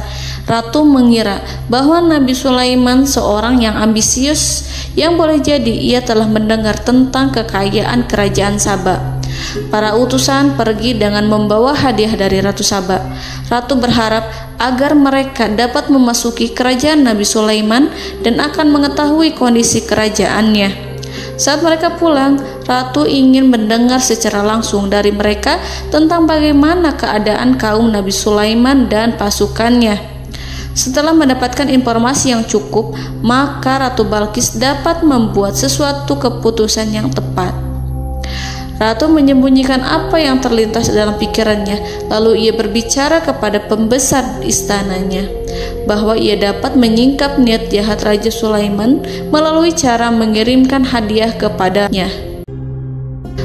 Speaker 2: Ratu mengira bahwa Nabi Sulaiman seorang yang ambisius, yang boleh jadi ia telah mendengar tentang kekayaan kerajaan Saba. Para utusan pergi dengan membawa hadiah dari Ratu Saba. Ratu berharap agar mereka dapat memasuki kerajaan Nabi Sulaiman dan akan mengetahui kondisi kerajaannya. Saat mereka pulang, Ratu ingin mendengar secara langsung dari mereka tentang bagaimana keadaan kaum Nabi Sulaiman dan pasukannya. Setelah mendapatkan informasi yang cukup, maka Ratu Balqis dapat membuat sesuatu keputusan yang tepat. Ratu menyembunyikan apa yang terlintas dalam pikirannya, lalu ia berbicara kepada pembesar istananya bahwa ia dapat menyingkap niat jahat Raja Sulaiman melalui cara mengirimkan hadiah kepadanya.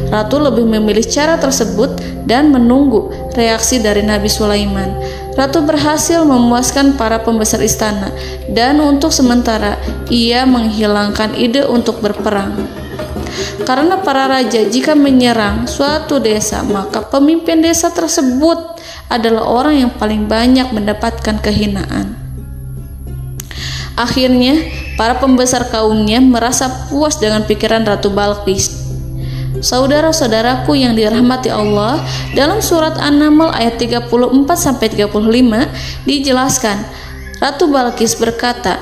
Speaker 2: Ratu lebih memilih cara tersebut dan menunggu reaksi dari Nabi Sulaiman. Ratu berhasil memuaskan para pembesar istana, dan untuk sementara ia menghilangkan ide untuk berperang. Karena para raja jika menyerang suatu desa, maka pemimpin desa tersebut adalah orang yang paling banyak mendapatkan kehinaan. Akhirnya, para pembesar kaumnya merasa puas dengan pikiran Ratu Balqis. Saudara-saudaraku yang dirahmati Allah, dalam surat An-Naml ayat 34-35 dijelaskan, Ratu Balqis berkata,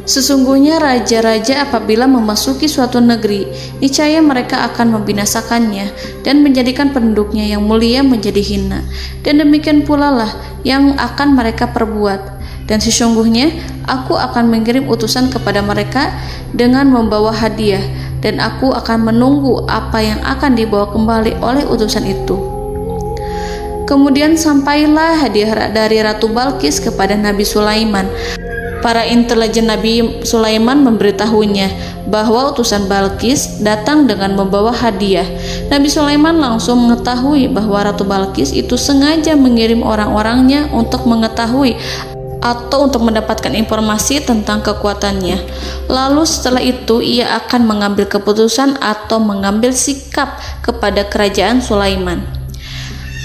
Speaker 2: "Sesungguhnya raja-raja apabila memasuki suatu negeri, niscaya mereka akan membinasakannya dan menjadikan penduduknya yang mulia menjadi hina. Dan demikian pula lah yang akan mereka perbuat. Dan sesungguhnya aku akan mengirim utusan kepada mereka dengan membawa hadiah, dan aku akan menunggu apa yang akan dibawa kembali oleh utusan itu." Kemudian sampailah hadiah dari Ratu Balqis kepada Nabi Sulaiman. Para intelijen Nabi Sulaiman memberitahunya bahwa utusan Balqis datang dengan membawa hadiah. Nabi Sulaiman langsung mengetahui bahwa Ratu Balqis itu sengaja mengirim orang-orangnya untuk mengetahui atau untuk mendapatkan informasi tentang kekuatannya. Lalu setelah itu ia akan mengambil keputusan atau mengambil sikap kepada kerajaan Sulaiman.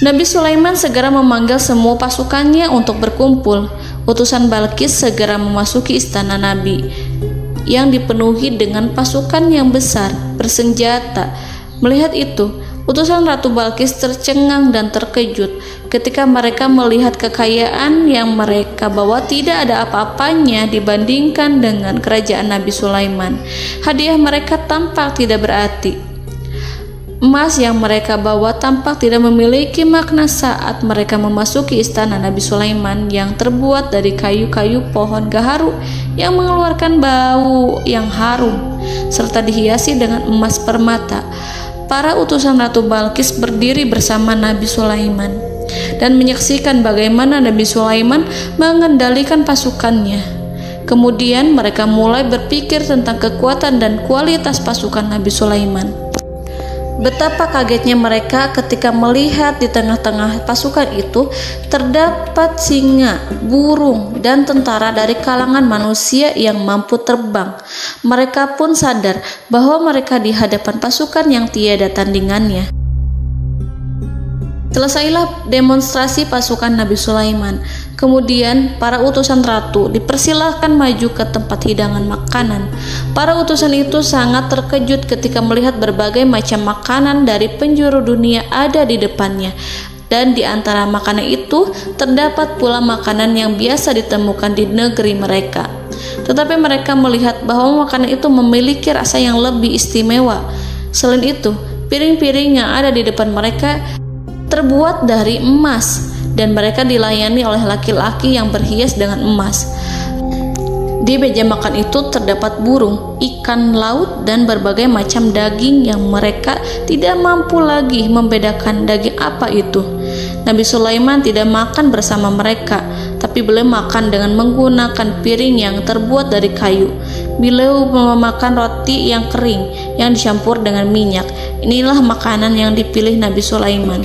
Speaker 2: Nabi Sulaiman segera memanggil semua pasukannya untuk berkumpul. Utusan Balqis segera memasuki istana Nabi yang dipenuhi dengan pasukan yang besar bersenjata. Melihat itu, utusan Ratu Balqis tercengang dan terkejut ketika mereka melihat kekayaan yang mereka bawa tidak ada apa-apanya dibandingkan dengan kerajaan Nabi Sulaiman. Hadiah mereka tampak tidak berarti. Emas yang mereka bawa tampak tidak memiliki makna saat mereka memasuki istana Nabi Sulaiman yang terbuat dari kayu-kayu pohon gaharu yang mengeluarkan bau yang harum serta dihiasi dengan emas permata. Para utusan Ratu Balqis berdiri bersama Nabi Sulaiman dan menyaksikan bagaimana Nabi Sulaiman mengendalikan pasukannya. Kemudian mereka mulai berpikir tentang kekuatan dan kualitas pasukan Nabi Sulaiman. Betapa kagetnya mereka ketika melihat di tengah-tengah pasukan itu terdapat singa, burung, dan tentara dari kalangan manusia yang mampu terbang. Mereka pun sadar bahwa mereka di hadapan pasukan yang tiada tandingannya. Selesailah demonstrasi pasukan Nabi Sulaiman. Kemudian para utusan ratu dipersilahkan maju ke tempat hidangan makanan. Para utusan itu sangat terkejut ketika melihat berbagai macam makanan dari penjuru dunia ada di depannya. Dan di antara makanan itu terdapat pula makanan yang biasa ditemukan di negeri mereka. Tetapi mereka melihat bahwa makanan itu memiliki rasa yang lebih istimewa. Selain itu, piring-piring yang ada di depan mereka terbuat dari emas dan mereka dilayani oleh laki-laki yang berhias dengan emas. Di meja makan itu terdapat burung, ikan laut, dan berbagai macam daging yang mereka tidak mampu lagi membedakan daging apa itu. Nabi Sulaiman tidak makan bersama mereka, tapi beliau makan dengan menggunakan piring yang terbuat dari kayu. Beliau memakan roti yang kering yang dicampur dengan minyak. Inilah makanan yang dipilih Nabi Sulaiman.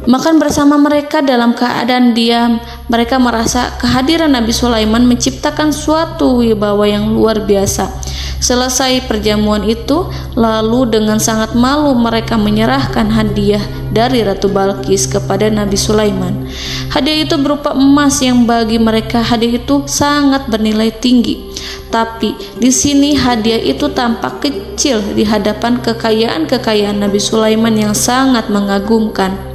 Speaker 2: Makan bersama mereka dalam keadaan diam, mereka merasa kehadiran Nabi Sulaiman menciptakan suatu wibawa yang luar biasa. Selesai perjamuan itu, lalu dengan sangat malu mereka menyerahkan hadiah dari Ratu Balqis kepada Nabi Sulaiman. Hadiah itu berupa emas yang bagi mereka hadiah itu sangat bernilai tinggi. Tapi di sini hadiah itu tampak kecil di hadapan kekayaan Nabi Sulaiman yang sangat mengagumkan.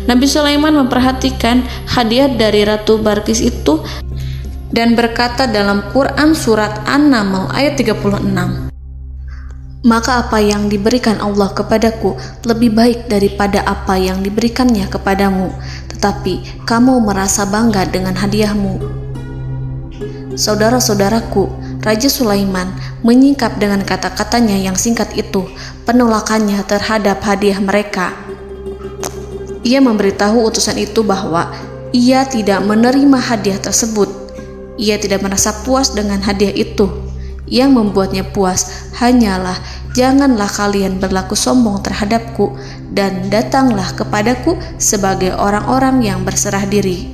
Speaker 2: Nabi Sulaiman memperhatikan hadiah dari Ratu Balqis itu dan berkata dalam Quran surat An-Naml ayat 36, "Maka apa yang diberikan Allah kepadaku lebih baik daripada apa yang diberikannya kepadamu, tetapi kamu merasa bangga dengan hadiahmu." Saudara-saudaraku, Raja Sulaiman menyingkap dengan kata-katanya yang singkat itu penolakannya terhadap hadiah mereka. Ia memberitahu utusan itu bahwa ia tidak menerima hadiah tersebut. Ia tidak merasa puas dengan hadiah itu. Yang membuatnya puas hanyalah, janganlah kalian berlaku sombong terhadapku dan datanglah kepadaku sebagai orang-orang yang berserah diri.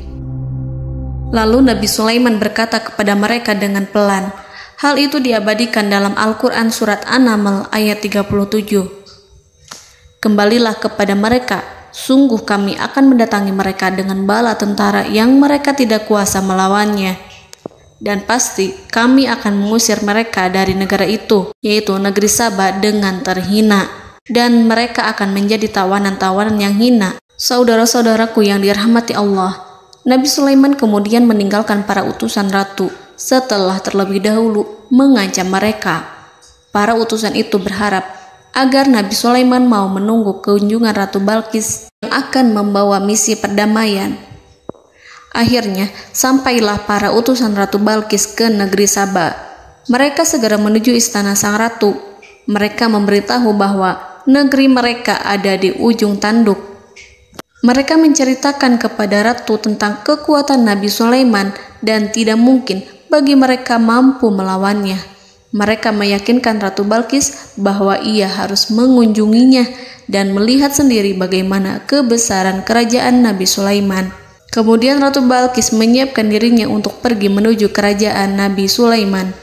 Speaker 2: Lalu Nabi Sulaiman berkata kepada mereka dengan pelan. Hal itu diabadikan dalam Al-Quran surat An-Naml ayat 37. "Kembalilah kepada mereka, sungguh kami akan mendatangi mereka dengan bala tentara yang mereka tidak kuasa melawannya. Dan pasti kami akan mengusir mereka dari negara itu, yaitu negeri Saba, dengan terhina. Dan mereka akan menjadi tawanan-tawanan yang hina." Saudara-saudaraku yang dirahmati Allah, Nabi Sulaiman kemudian meninggalkan para utusan ratu setelah terlebih dahulu mengancam mereka. Para utusan itu berharap agar Nabi Sulaiman mau menunggu kunjungan Ratu Balqis yang akan membawa misi perdamaian. Akhirnya, sampailah para utusan Ratu Balqis ke negeri Saba. Mereka segera menuju istana sang ratu. Mereka memberitahu bahwa negeri mereka ada di ujung tanduk. Mereka menceritakan kepada ratu tentang kekuatan Nabi Sulaiman dan tidak mungkin bagi mereka mampu melawannya. Mereka meyakinkan Ratu Balqis bahwa ia harus mengunjunginya dan melihat sendiri bagaimana kebesaran kerajaan Nabi Sulaiman. Kemudian Ratu Balqis menyiapkan dirinya untuk pergi menuju kerajaan Nabi Sulaiman.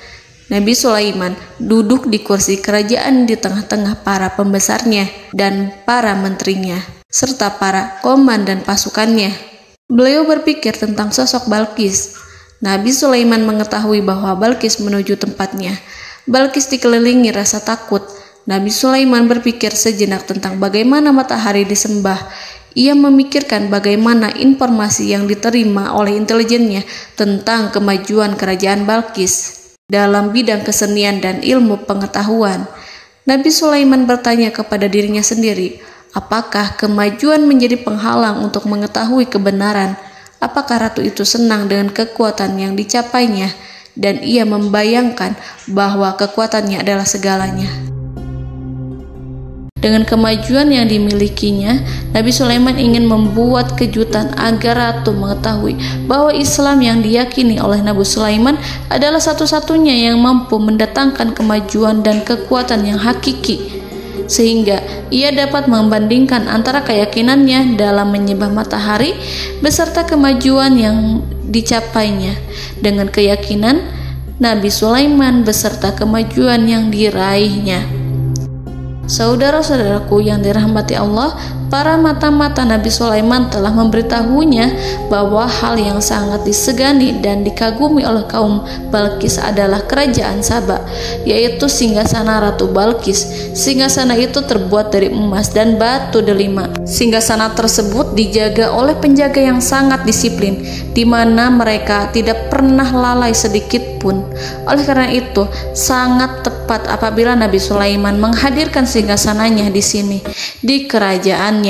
Speaker 2: Nabi Sulaiman duduk di kursi kerajaan di tengah-tengah para pembesarnya dan para menterinya, serta para komandan pasukannya. Beliau berpikir tentang sosok Balqis. Nabi Sulaiman mengetahui bahwa Balqis menuju tempatnya. Balqis dikelilingi rasa takut. Nabi Sulaiman berpikir sejenak tentang bagaimana matahari disembah. Ia memikirkan bagaimana informasi yang diterima oleh intelijennya tentang kemajuan kerajaan Balqis dalam bidang kesenian dan ilmu pengetahuan. Nabi Sulaiman bertanya kepada dirinya sendiri, apakah kemajuan menjadi penghalang untuk mengetahui kebenaran? Apakah ratu itu senang dengan kekuatan yang dicapainya? Dan ia membayangkan bahwa kekuatannya adalah segalanya. Dengan kemajuan yang dimilikinya, Nabi Sulaiman ingin membuat kejutan agar ratu mengetahui bahwa Islam yang diyakini oleh Nabi Sulaiman adalah satu-satunya yang mampu mendatangkan kemajuan dan kekuatan yang hakiki, sehingga ia dapat membandingkan antara keyakinannya dalam menyembah matahari beserta kemajuan yang dicapainya dengan keyakinan Nabi Sulaiman beserta kemajuan yang diraihnya. Saudara-saudaraku yang dirahmati Allah, para mata-mata Nabi Sulaiman telah memberitahunya bahwa hal yang sangat disegani dan dikagumi oleh kaum Balqis adalah kerajaan Saba, yaitu singgasana Ratu Balqis. Singgasana itu terbuat dari emas dan batu delima. Singgasana tersebut dijaga oleh penjaga yang sangat disiplin, di mana mereka tidak pernah lalai sedikit pun. Oleh karena itu, sangat tepat apabila Nabi Sulaiman menghadirkan singgasananya di sini, di kerajaannya.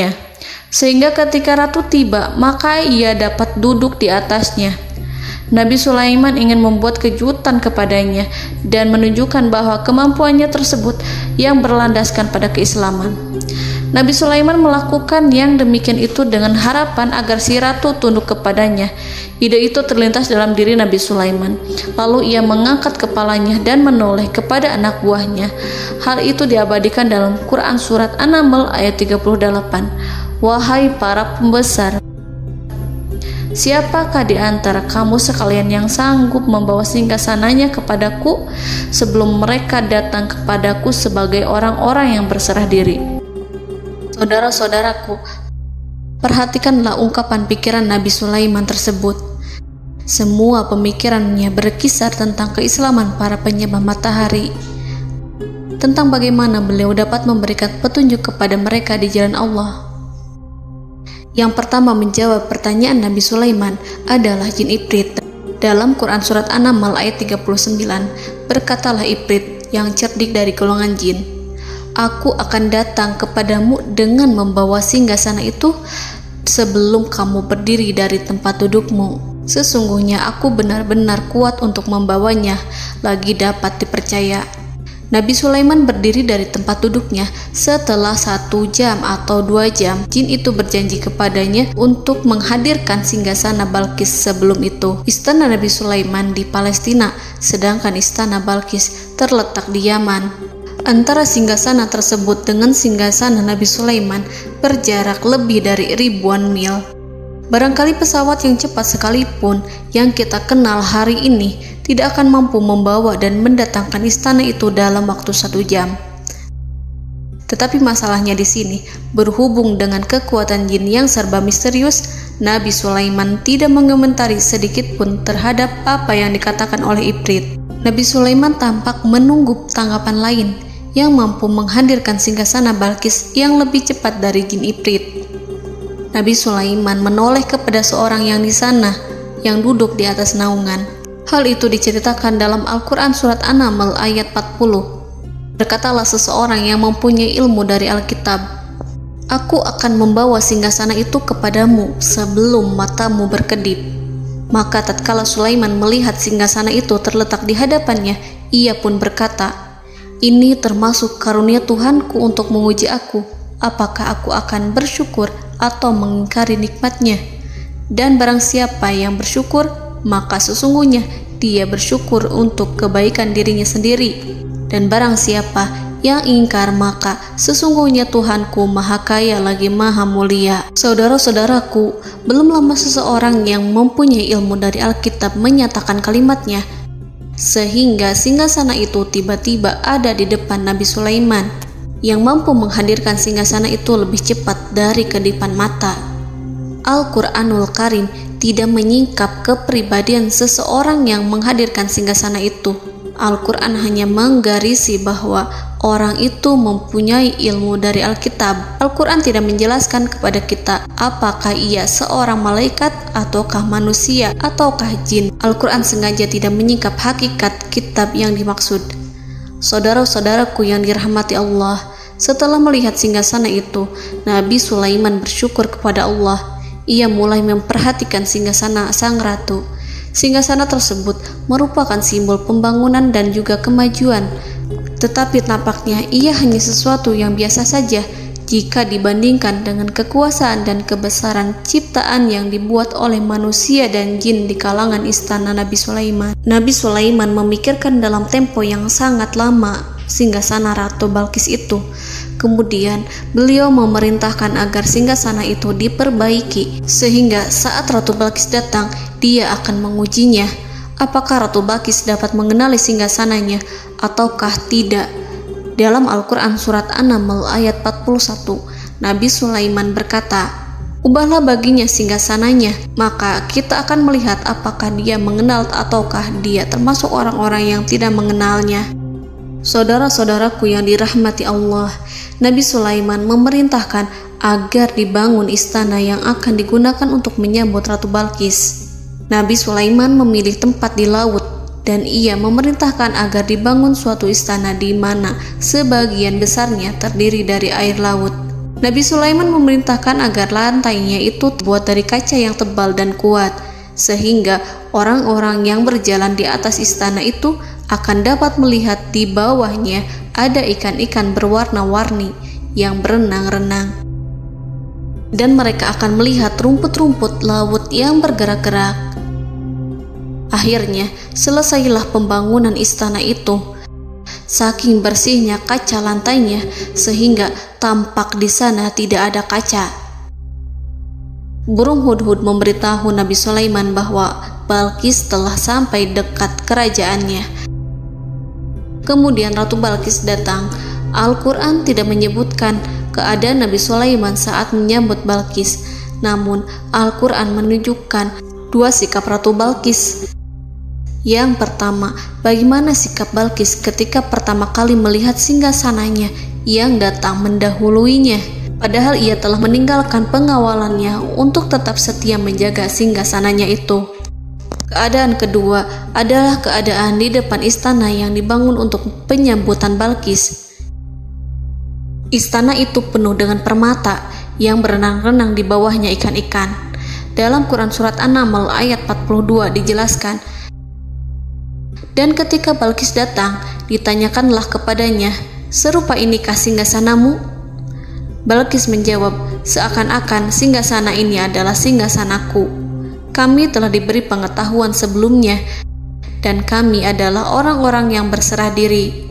Speaker 2: sehingga ketika ratu tiba, maka ia dapat duduk di atasnya. Nabi Sulaiman ingin membuat kejutan kepadanya dan menunjukkan bahwa kemampuannya tersebut yang berlandaskan pada keislaman. Nabi Sulaiman melakukan yang demikian itu dengan harapan agar si ratu tunduk kepadanya. Ide itu terlintas dalam diri Nabi Sulaiman. Lalu ia mengangkat kepalanya dan menoleh kepada anak buahnya. Hal itu diabadikan dalam Quran Surat An-Naml ayat 38. Wahai para pembesar, siapakah di antara kamu sekalian yang sanggup membawa singgasananya kepadaku sebelum mereka datang kepadaku sebagai orang-orang yang berserah diri? Saudara-saudaraku, perhatikanlah ungkapan pikiran Nabi Sulaiman tersebut. Semua pemikirannya berkisar tentang keislaman para penyembah matahari, tentang bagaimana beliau dapat memberikan petunjuk kepada mereka di jalan Allah. Yang pertama menjawab pertanyaan Nabi Sulaiman adalah jin Ifrit. Dalam Quran Surat An-Naml ayat 39, berkatalah Ifrit yang cerdik dari golongan jin, "Aku akan datang kepadamu dengan membawa singgasana itu sebelum kamu berdiri dari tempat dudukmu. Sesungguhnya aku benar-benar kuat untuk membawanya, lagi dapat dipercaya." Nabi Sulaiman berdiri dari tempat duduknya. Setelah 1 jam atau 2 jam, jin itu berjanji kepadanya untuk menghadirkan singgasana Balkis. Sebelum itu, istana Nabi Sulaiman di Palestina, sedangkan istana Balkis terletak di Yaman. Antara singgasana tersebut dengan singgasana Nabi Sulaiman berjarak lebih dari ribuan mil. Barangkali pesawat yang cepat sekalipun yang kita kenal hari ini tidak akan mampu membawa dan mendatangkan istana itu dalam waktu 1 jam. Tetapi masalahnya di sini, berhubung dengan kekuatan jin yang serba misterius, Nabi Sulaiman tidak mengomentari sedikit pun terhadap apa yang dikatakan oleh Ifrit. Nabi Sulaiman tampak menunggu tanggapan lain yang mampu menghadirkan singgasana Balkis yang lebih cepat dari jin Ifrit. Nabi Sulaiman menoleh kepada seorang yang di sana, yang duduk di atas naungan. Hal itu diceritakan dalam Al-Quran Surat An-Naml ayat 40. Berkatalah seseorang yang mempunyai ilmu dari Alkitab, "Aku akan membawa singgasana itu kepadamu sebelum matamu berkedip." Maka tatkala Sulaiman melihat singgasana itu terletak di hadapannya, ia pun berkata, "Ini termasuk karunia Tuhanku untuk menguji aku. Apakah aku akan bersyukur atau mengingkari nikmatnya? Dan barang siapa yang bersyukur, maka sesungguhnya dia bersyukur untuk kebaikan dirinya sendiri. Dan barang siapa yang ingkar, maka sesungguhnya Tuhanku maha kaya lagi maha mulia." Saudara-saudaraku, belum lama seseorang yang mempunyai ilmu dari Alkitab menyatakan kalimatnya, sehingga singgasana itu tiba-tiba ada di depan Nabi Sulaiman, yang mampu menghadirkan singgasana itu lebih cepat dari kedipan mata. Al-Quranul Karim tidak menyingkap kepribadian seseorang yang menghadirkan singgasana itu. Al-Quran hanya menggarisi bahwa orang itu mempunyai ilmu dari Alkitab. Al-Quran tidak menjelaskan kepada kita apakah ia seorang malaikat ataukah manusia ataukah jin. Al-Quran sengaja tidak menyingkap hakikat kitab yang dimaksud. Saudara-saudaraku yang dirahmati Allah, setelah melihat singgasana itu, Nabi Sulaiman bersyukur kepada Allah. Ia mulai memperhatikan singgasana sang ratu. Singgasana tersebut merupakan simbol pembangunan dan juga kemajuan, tetapi tampaknya ia hanya sesuatu yang biasa saja jika dibandingkan dengan kekuasaan dan kebesaran ciptaan yang dibuat oleh manusia dan jin di kalangan istana Nabi Sulaiman. Nabi Sulaiman memikirkan dalam tempo yang sangat lama singgasana Ratu Balkis itu. Kemudian beliau memerintahkan agar singgasana itu diperbaiki, sehingga saat Ratu Balkis datang, dia akan mengujinya. Apakah Ratu Balkis dapat mengenali singgasananya ataukah tidak? Dalam Al-Quran Surat An-Naml ayat 41, Nabi Sulaiman berkata, "Ubahlah baginya singgasananya, maka kita akan melihat apakah dia mengenal ataukah dia termasuk orang-orang yang tidak mengenalnya." Saudara-saudaraku yang dirahmati Allah, Nabi Sulaiman memerintahkan agar dibangun istana yang akan digunakan untuk menyambut Ratu Balkis. Nabi Sulaiman memilih tempat di laut, dan ia memerintahkan agar dibangun suatu istana di mana sebagian besarnya terdiri dari air laut. Nabi Sulaiman memerintahkan agar lantainya itu terbuat dari kaca yang tebal dan kuat, sehingga orang-orang yang berjalan di atas istana itu akan dapat melihat di bawahnya ada ikan-ikan berwarna-warni yang berenang-renang. Dan mereka akan melihat rumput-rumput laut yang bergerak-gerak. Akhirnya, selesailah pembangunan istana itu. Saking bersihnya kaca lantainya, sehingga tampak di sana tidak ada kaca. Burung hudhud memberitahu Nabi Sulaiman bahwa Balqis telah sampai dekat kerajaannya. Kemudian Ratu Balqis datang. Al-Quran tidak menyebutkan keadaan Nabi Sulaiman saat menyambut Balqis, namun Al-Quran menunjukkan dua sikap Ratu Balqis. Yang pertama, bagaimana sikap Balqis ketika pertama kali melihat singgasananya yang datang mendahuluinya, padahal ia telah meninggalkan pengawalannya untuk tetap setia menjaga singgasananya itu. Keadaan kedua adalah keadaan di depan istana yang dibangun untuk penyambutan Balqis. Istana itu penuh dengan permata yang berenang-renang di bawahnya ikan-ikan. Dalam Quran Surat An-Naml ayat 42 dijelaskan, dan ketika Balqis datang, ditanyakanlah kepadanya, "Serupa inikah singgasanamu?" Balqis menjawab, "Seakan-akan singgasana ini adalah singgasanaku. Kami telah diberi pengetahuan sebelumnya, dan kami adalah orang-orang yang berserah diri."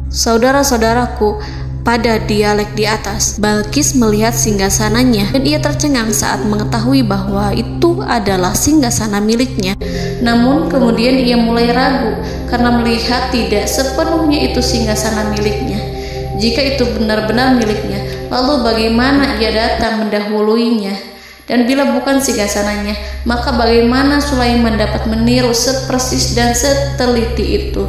Speaker 2: Saudara-saudaraku, pada dialek di atas, Balqis melihat singgasananya dan ia tercengang saat mengetahui bahwa itu adalah singgasana miliknya. Namun kemudian ia mulai ragu karena melihat tidak sepenuhnya itu singgasana miliknya. Jika itu benar-benar miliknya, lalu bagaimana ia datang mendahuluinya? Dan bila bukan singgasananya, maka bagaimana Sulaiman dapat meniru sepersis dan seteliti itu?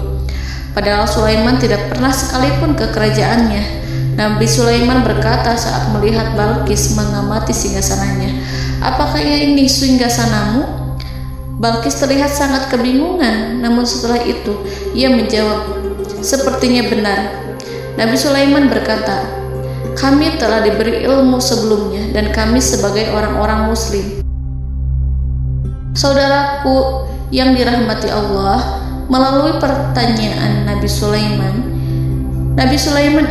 Speaker 2: Padahal Sulaiman tidak pernah sekalipun ke kerajaannya. Nabi Sulaiman berkata saat melihat Balqis mengamati singgasananya, "Apakah ini singgasanamu?" Balqis terlihat sangat kebingungan, namun setelah itu ia menjawab, "Sepertinya benar." Nabi Sulaiman berkata, "Kami telah diberi ilmu sebelumnya dan kami sebagai orang-orang muslim." Saudaraku yang dirahmati Allah, melalui pertanyaan Nabi Sulaiman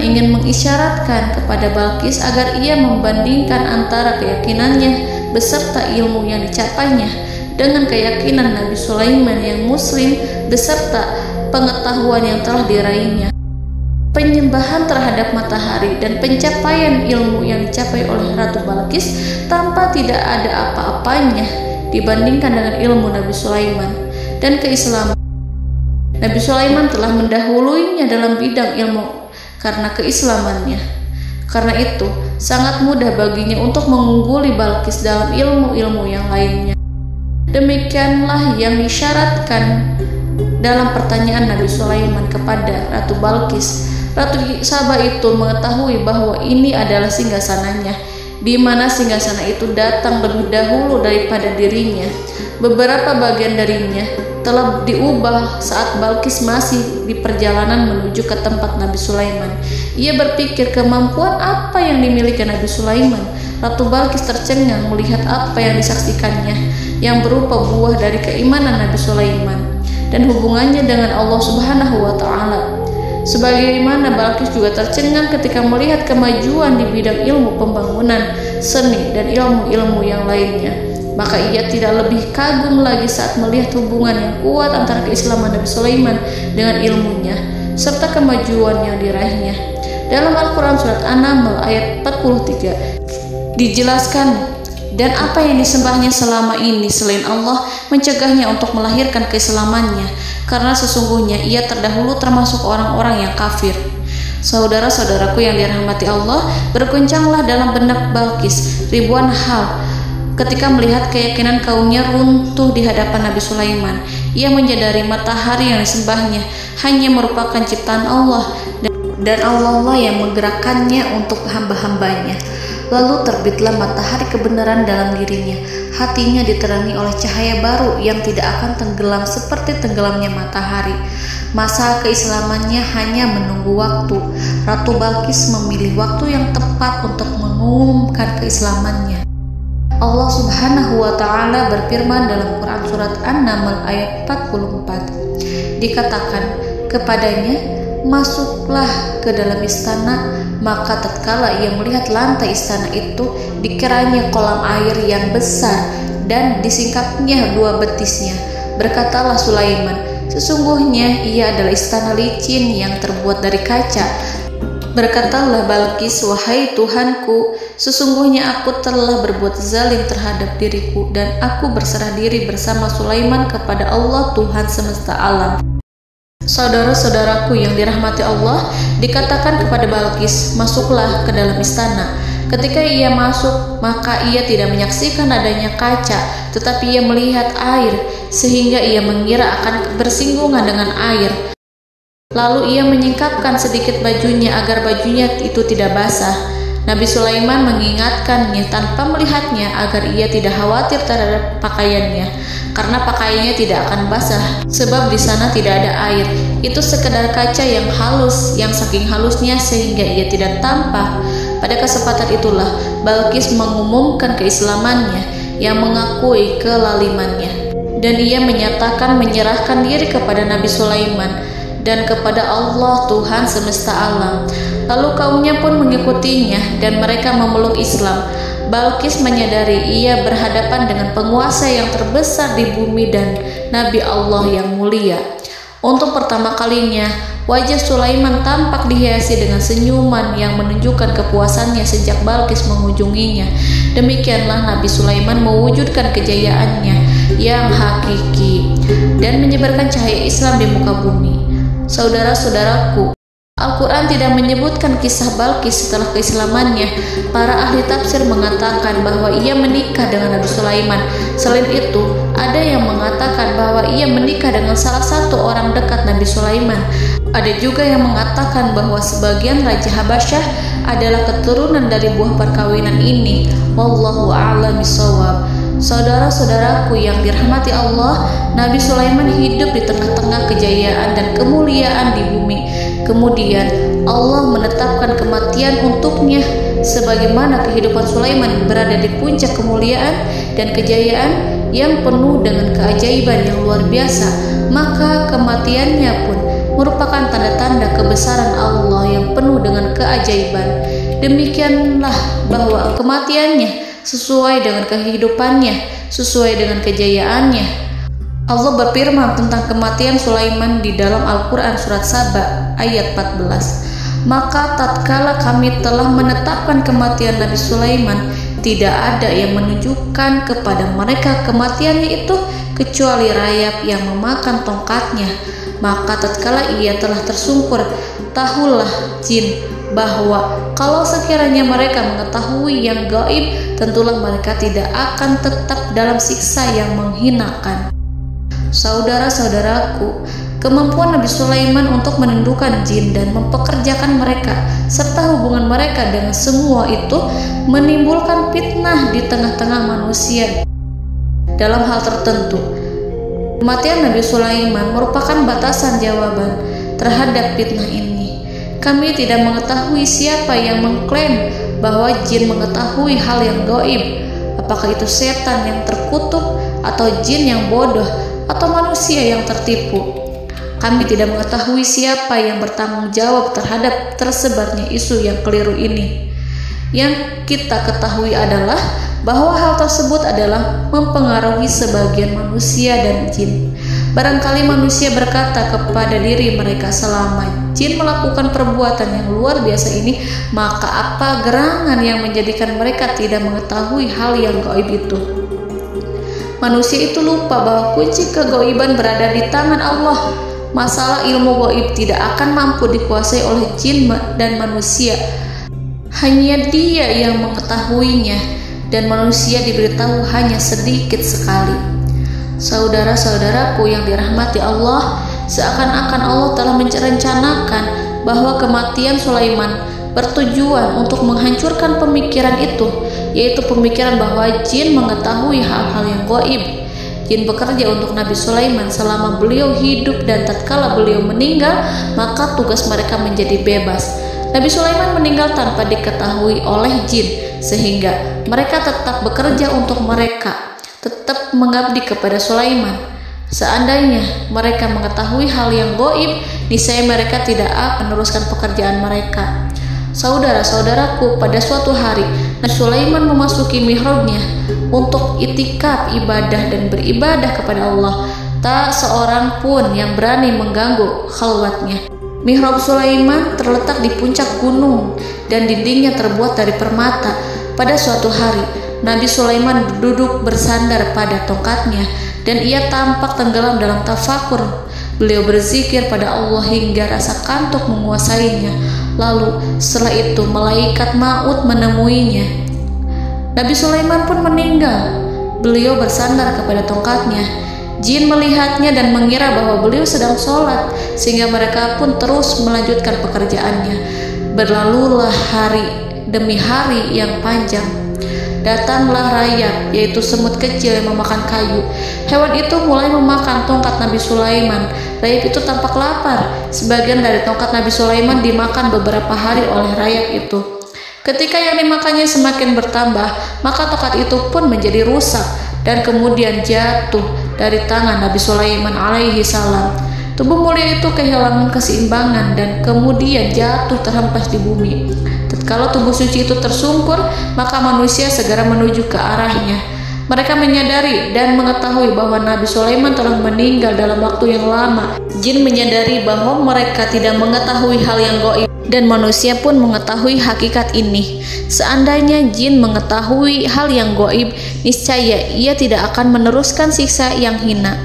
Speaker 2: ingin mengisyaratkan kepada Balqis agar ia membandingkan antara keyakinannya beserta ilmu yang dicapainya dengan keyakinan Nabi Sulaiman yang muslim beserta pengetahuan yang telah diraihnya. Penyembahan terhadap matahari dan pencapaian ilmu yang dicapai oleh Ratu Balqis tanpa tidak ada apa-apanya dibandingkan dengan ilmu Nabi Sulaiman dan keislaman. Nabi Sulaiman telah mendahuluinya dalam bidang ilmu karena keislamannya. Karena itu, sangat mudah baginya untuk mengungguli Balqis dalam ilmu-ilmu yang lainnya. Demikianlah yang disyaratkan dalam pertanyaan Nabi Sulaiman kepada Ratu Balqis. Ratu Saba itu mengetahui bahwa ini adalah singgasananya, di mana singgasana itu datang lebih dahulu daripada dirinya. Beberapa bagian darinya telah diubah saat Balqis masih di perjalanan menuju ke tempat Nabi Sulaiman. Ia berpikir kemampuan apa yang dimiliki Nabi Sulaiman. Ratu Balqis tercengang melihat apa yang disaksikannya, yang berupa buah dari keimanan Nabi Sulaiman dan hubungannya dengan Allah Subhanahu wa Ta'ala. Sebagaimana Balqis juga tercengang ketika melihat kemajuan di bidang ilmu pembangunan, seni, dan ilmu-ilmu yang lainnya. Maka ia tidak lebih kagum lagi saat melihat hubungan yang kuat antara keislaman Nabi Sulaiman dengan ilmunya serta kemajuan yang diraihnya. Dalam Al-Quran Surat An-Naml ayat 43 dijelaskan, dan apa yang disembahnya selama ini selain Allah mencegahnya untuk melahirkan keislamannya, karena sesungguhnya ia terdahulu termasuk orang-orang yang kafir. Saudara-saudaraku yang dirahmati Allah, berguncanglah dalam benak Balqis ribuan hal ketika melihat keyakinan kaumnya runtuh di hadapan Nabi Sulaiman. Ia menyadari matahari yang disembahnya hanya merupakan ciptaan Allah, dan Allah lah yang menggerakkannya untuk hamba-hambanya. Lalu terbitlah matahari kebenaran dalam dirinya. Hatinya diterangi oleh cahaya baru yang tidak akan tenggelam seperti tenggelamnya matahari. Masa keislamannya hanya menunggu waktu. Ratu Balqis memilih waktu yang tepat untuk mengumumkan keislamannya. Allah Subhanahu wa Ta'ala berfirman dalam Quran Surat An-Naml ayat 44. Dikatakan kepadanya, masuklah ke dalam istana. Maka tatkala ia melihat lantai istana itu, dikiranya kolam air yang besar dan disingkapnya 2 betisnya. Berkatalah Sulaiman, sesungguhnya ia adalah istana licin yang terbuat dari kaca. Berkatalah Balqis, wahai Tuhanku, sesungguhnya aku telah berbuat zalim terhadap diriku dan aku berserah diri bersama Sulaiman kepada Allah Tuhan semesta alam. Saudara-saudaraku yang dirahmati Allah, dikatakan kepada Balqis, masuklah ke dalam istana. Ketika ia masuk, maka ia tidak menyaksikan adanya kaca, tetapi ia melihat air, sehingga ia mengira akan bersinggungan dengan air. Lalu ia menyingkapkan sedikit bajunya agar bajunya itu tidak basah. Nabi Sulaiman mengingatkannya tanpa melihatnya agar ia tidak khawatir terhadap pakaiannya, karena pakaiannya tidak akan basah sebab di sana tidak ada air. Itu sekedar kaca yang halus, yang saking halusnya sehingga ia tidak tampak. Pada kesempatan itulah Balqis mengumumkan keislamannya yang mengakui kelalimannya, dan ia menyatakan menyerahkan diri kepada Nabi Sulaiman dan kepada Allah Tuhan semesta alam. Lalu kaumnya pun mengikutinya dan mereka memeluk Islam. Balqis menyadari ia berhadapan dengan penguasa yang terbesar di bumi dan Nabi Allah yang mulia. Untuk pertama kalinya, wajah Sulaiman tampak dihiasi dengan senyuman yang menunjukkan kepuasannya sejak Balqis mengunjunginya. Demikianlah Nabi Sulaiman mewujudkan kejayaannya yang hakiki dan menyebarkan cahaya Islam di muka bumi. Saudara-saudaraku, Al-Quran tidak menyebutkan kisah Balqis setelah keislamannya. Para ahli tafsir mengatakan bahwa ia menikah dengan Nabi Sulaiman. Selain itu, ada yang mengatakan bahwa ia menikah dengan salah satu orang dekat Nabi Sulaiman. Ada juga yang mengatakan bahwa sebagian Raja Habasyah adalah keturunan dari buah perkawinan ini. Wallahu a'lam bishawab. Saudara-saudaraku yang dirahmati Allah, Nabi Sulaiman hidup di tengah-tengah kejayaan dan kemuliaan di bumi. Kemudian Allah menetapkan kematian untuknya, sebagaimana kehidupan Sulaiman berada di puncak kemuliaan dan kejayaan yang penuh dengan keajaiban yang luar biasa, maka kematiannya pun merupakan tanda-tanda kebesaran Allah yang penuh dengan keajaiban. Demikianlah bahwa kematiannya sesuai dengan kehidupannya, sesuai dengan kejayaannya. Allah berfirman tentang kematian Sulaiman di dalam Al-Quran Surat Saba ayat 14. Maka tatkala kami telah menetapkan kematian Nabi Sulaiman, tidak ada yang menunjukkan kepada mereka kematiannya itu kecuali rayap yang memakan tongkatnya. Maka tatkala ia telah tersungkur, tahulah jin bahwa kalau sekiranya mereka mengetahui yang gaib, tentulah mereka tidak akan tetap dalam siksa yang menghinakan. Saudara-saudaraku, kemampuan Nabi Sulaiman untuk menundukkan jin dan mempekerjakan mereka serta hubungan mereka dengan semua itu menimbulkan fitnah di tengah-tengah manusia dalam hal tertentu. Kematian Nabi Sulaiman merupakan batasan jawaban terhadap fitnah ini. Kami tidak mengetahui siapa yang mengklaim bahwa jin mengetahui hal yang gaib. Apakah itu setan yang terkutuk, atau jin yang bodoh, atau manusia yang tertipu? Kami tidak mengetahui siapa yang bertanggung jawab terhadap tersebarnya isu yang keliru ini. Yang kita ketahui adalah bahwa hal tersebut adalah mempengaruhi sebagian manusia dan jin. Barangkali manusia berkata kepada diri mereka, selama jin melakukan perbuatan yang luar biasa ini, maka apa gerangan yang menjadikan mereka tidak mengetahui hal yang gaib itu? Manusia itu lupa bahwa kunci kegaiban berada di tangan Allah. Masalah ilmu gaib tidak akan mampu dikuasai oleh jin dan manusia. Hanya Dia yang mengetahuinya, dan manusia diberitahu hanya sedikit sekali. Saudara-saudaraku yang dirahmati Allah, seakan-akan Allah telah merencanakan bahwa kematian Sulaiman bertujuan untuk menghancurkan pemikiran itu, yaitu pemikiran bahwa jin mengetahui hal-hal yang gaib. Jin bekerja untuk Nabi Sulaiman selama beliau hidup, dan tatkala beliau meninggal, maka tugas mereka menjadi bebas. Nabi Sulaiman meninggal tanpa diketahui oleh jin, sehingga mereka tetap bekerja untuk mereka, tetap mengabdi kepada Sulaiman. Seandainya mereka mengetahui hal yang gaib, niscaya mereka tidak akan meneruskan pekerjaan mereka. Saudara-saudaraku, pada suatu hari Nabi Sulaiman memasuki mihrabnya untuk itikaf ibadah dan beribadah kepada Allah. Tak seorang pun yang berani mengganggu khalwatnya. Mihrab Sulaiman terletak di puncak gunung dan dindingnya terbuat dari permata. Pada suatu hari, Nabi Sulaiman duduk bersandar pada tongkatnya dan ia tampak tenggelam dalam tafakur. Beliau berzikir pada Allah hingga rasa kantuk menguasainya. Lalu setelah itu malaikat maut menemuinya. Nabi Sulaiman pun meninggal. Beliau bersandar kepada tongkatnya. Jin melihatnya dan mengira bahwa beliau sedang sholat, sehingga mereka pun terus melanjutkan pekerjaannya. Berlalulah hari demi hari yang panjang. Datanglah rayap, yaitu semut kecil yang memakan kayu. Hewan itu mulai memakan tongkat Nabi Sulaiman. Rayap itu tampak lapar. Sebagian dari tongkat Nabi Sulaiman dimakan beberapa hari oleh rayap itu. Ketika yang dimakannya semakin bertambah, maka tongkat itu pun menjadi rusak dan kemudian jatuh dari tangan Nabi Sulaiman alaihi salam. Tubuh mulia itu kehilangan keseimbangan dan kemudian jatuh terhempas di bumi. Tatkala tubuh suci itu tersungkur, maka manusia segera menuju ke arahnya. Mereka menyadari dan mengetahui bahwa Nabi Sulaiman telah meninggal dalam waktu yang lama. Jin menyadari bahwa mereka tidak mengetahui hal yang gaib, dan manusia pun mengetahui hakikat ini. Seandainya jin mengetahui hal yang gaib, niscaya ia tidak akan meneruskan siksa yang hina.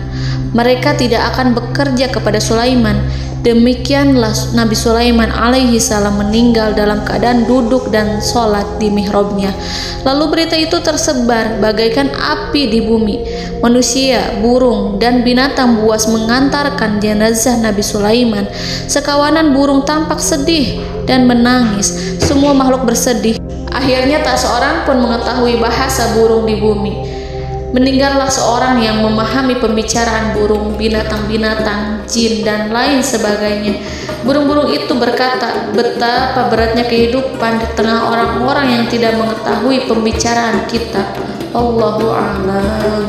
Speaker 2: Mereka tidak akan bekerja kepada Sulaiman. Demikianlah Nabi Sulaiman alaihi salam meninggal dalam keadaan duduk dan sholat di mihrabnya. Lalu berita itu tersebar bagaikan api di bumi. Manusia, burung, dan binatang buas mengantarkan jenazah Nabi Sulaiman. Sekawanan burung tampak sedih dan menangis. Semua makhluk bersedih. Akhirnya tak seorang pun mengetahui bahasa burung di bumi. Meninggallah seorang yang memahami pembicaraan burung, binatang-binatang, jin, dan lain sebagainya. Burung-burung itu berkata, betapa beratnya kehidupan di tengah orang-orang yang tidak mengetahui pembicaraan kita. Allahu a'lam.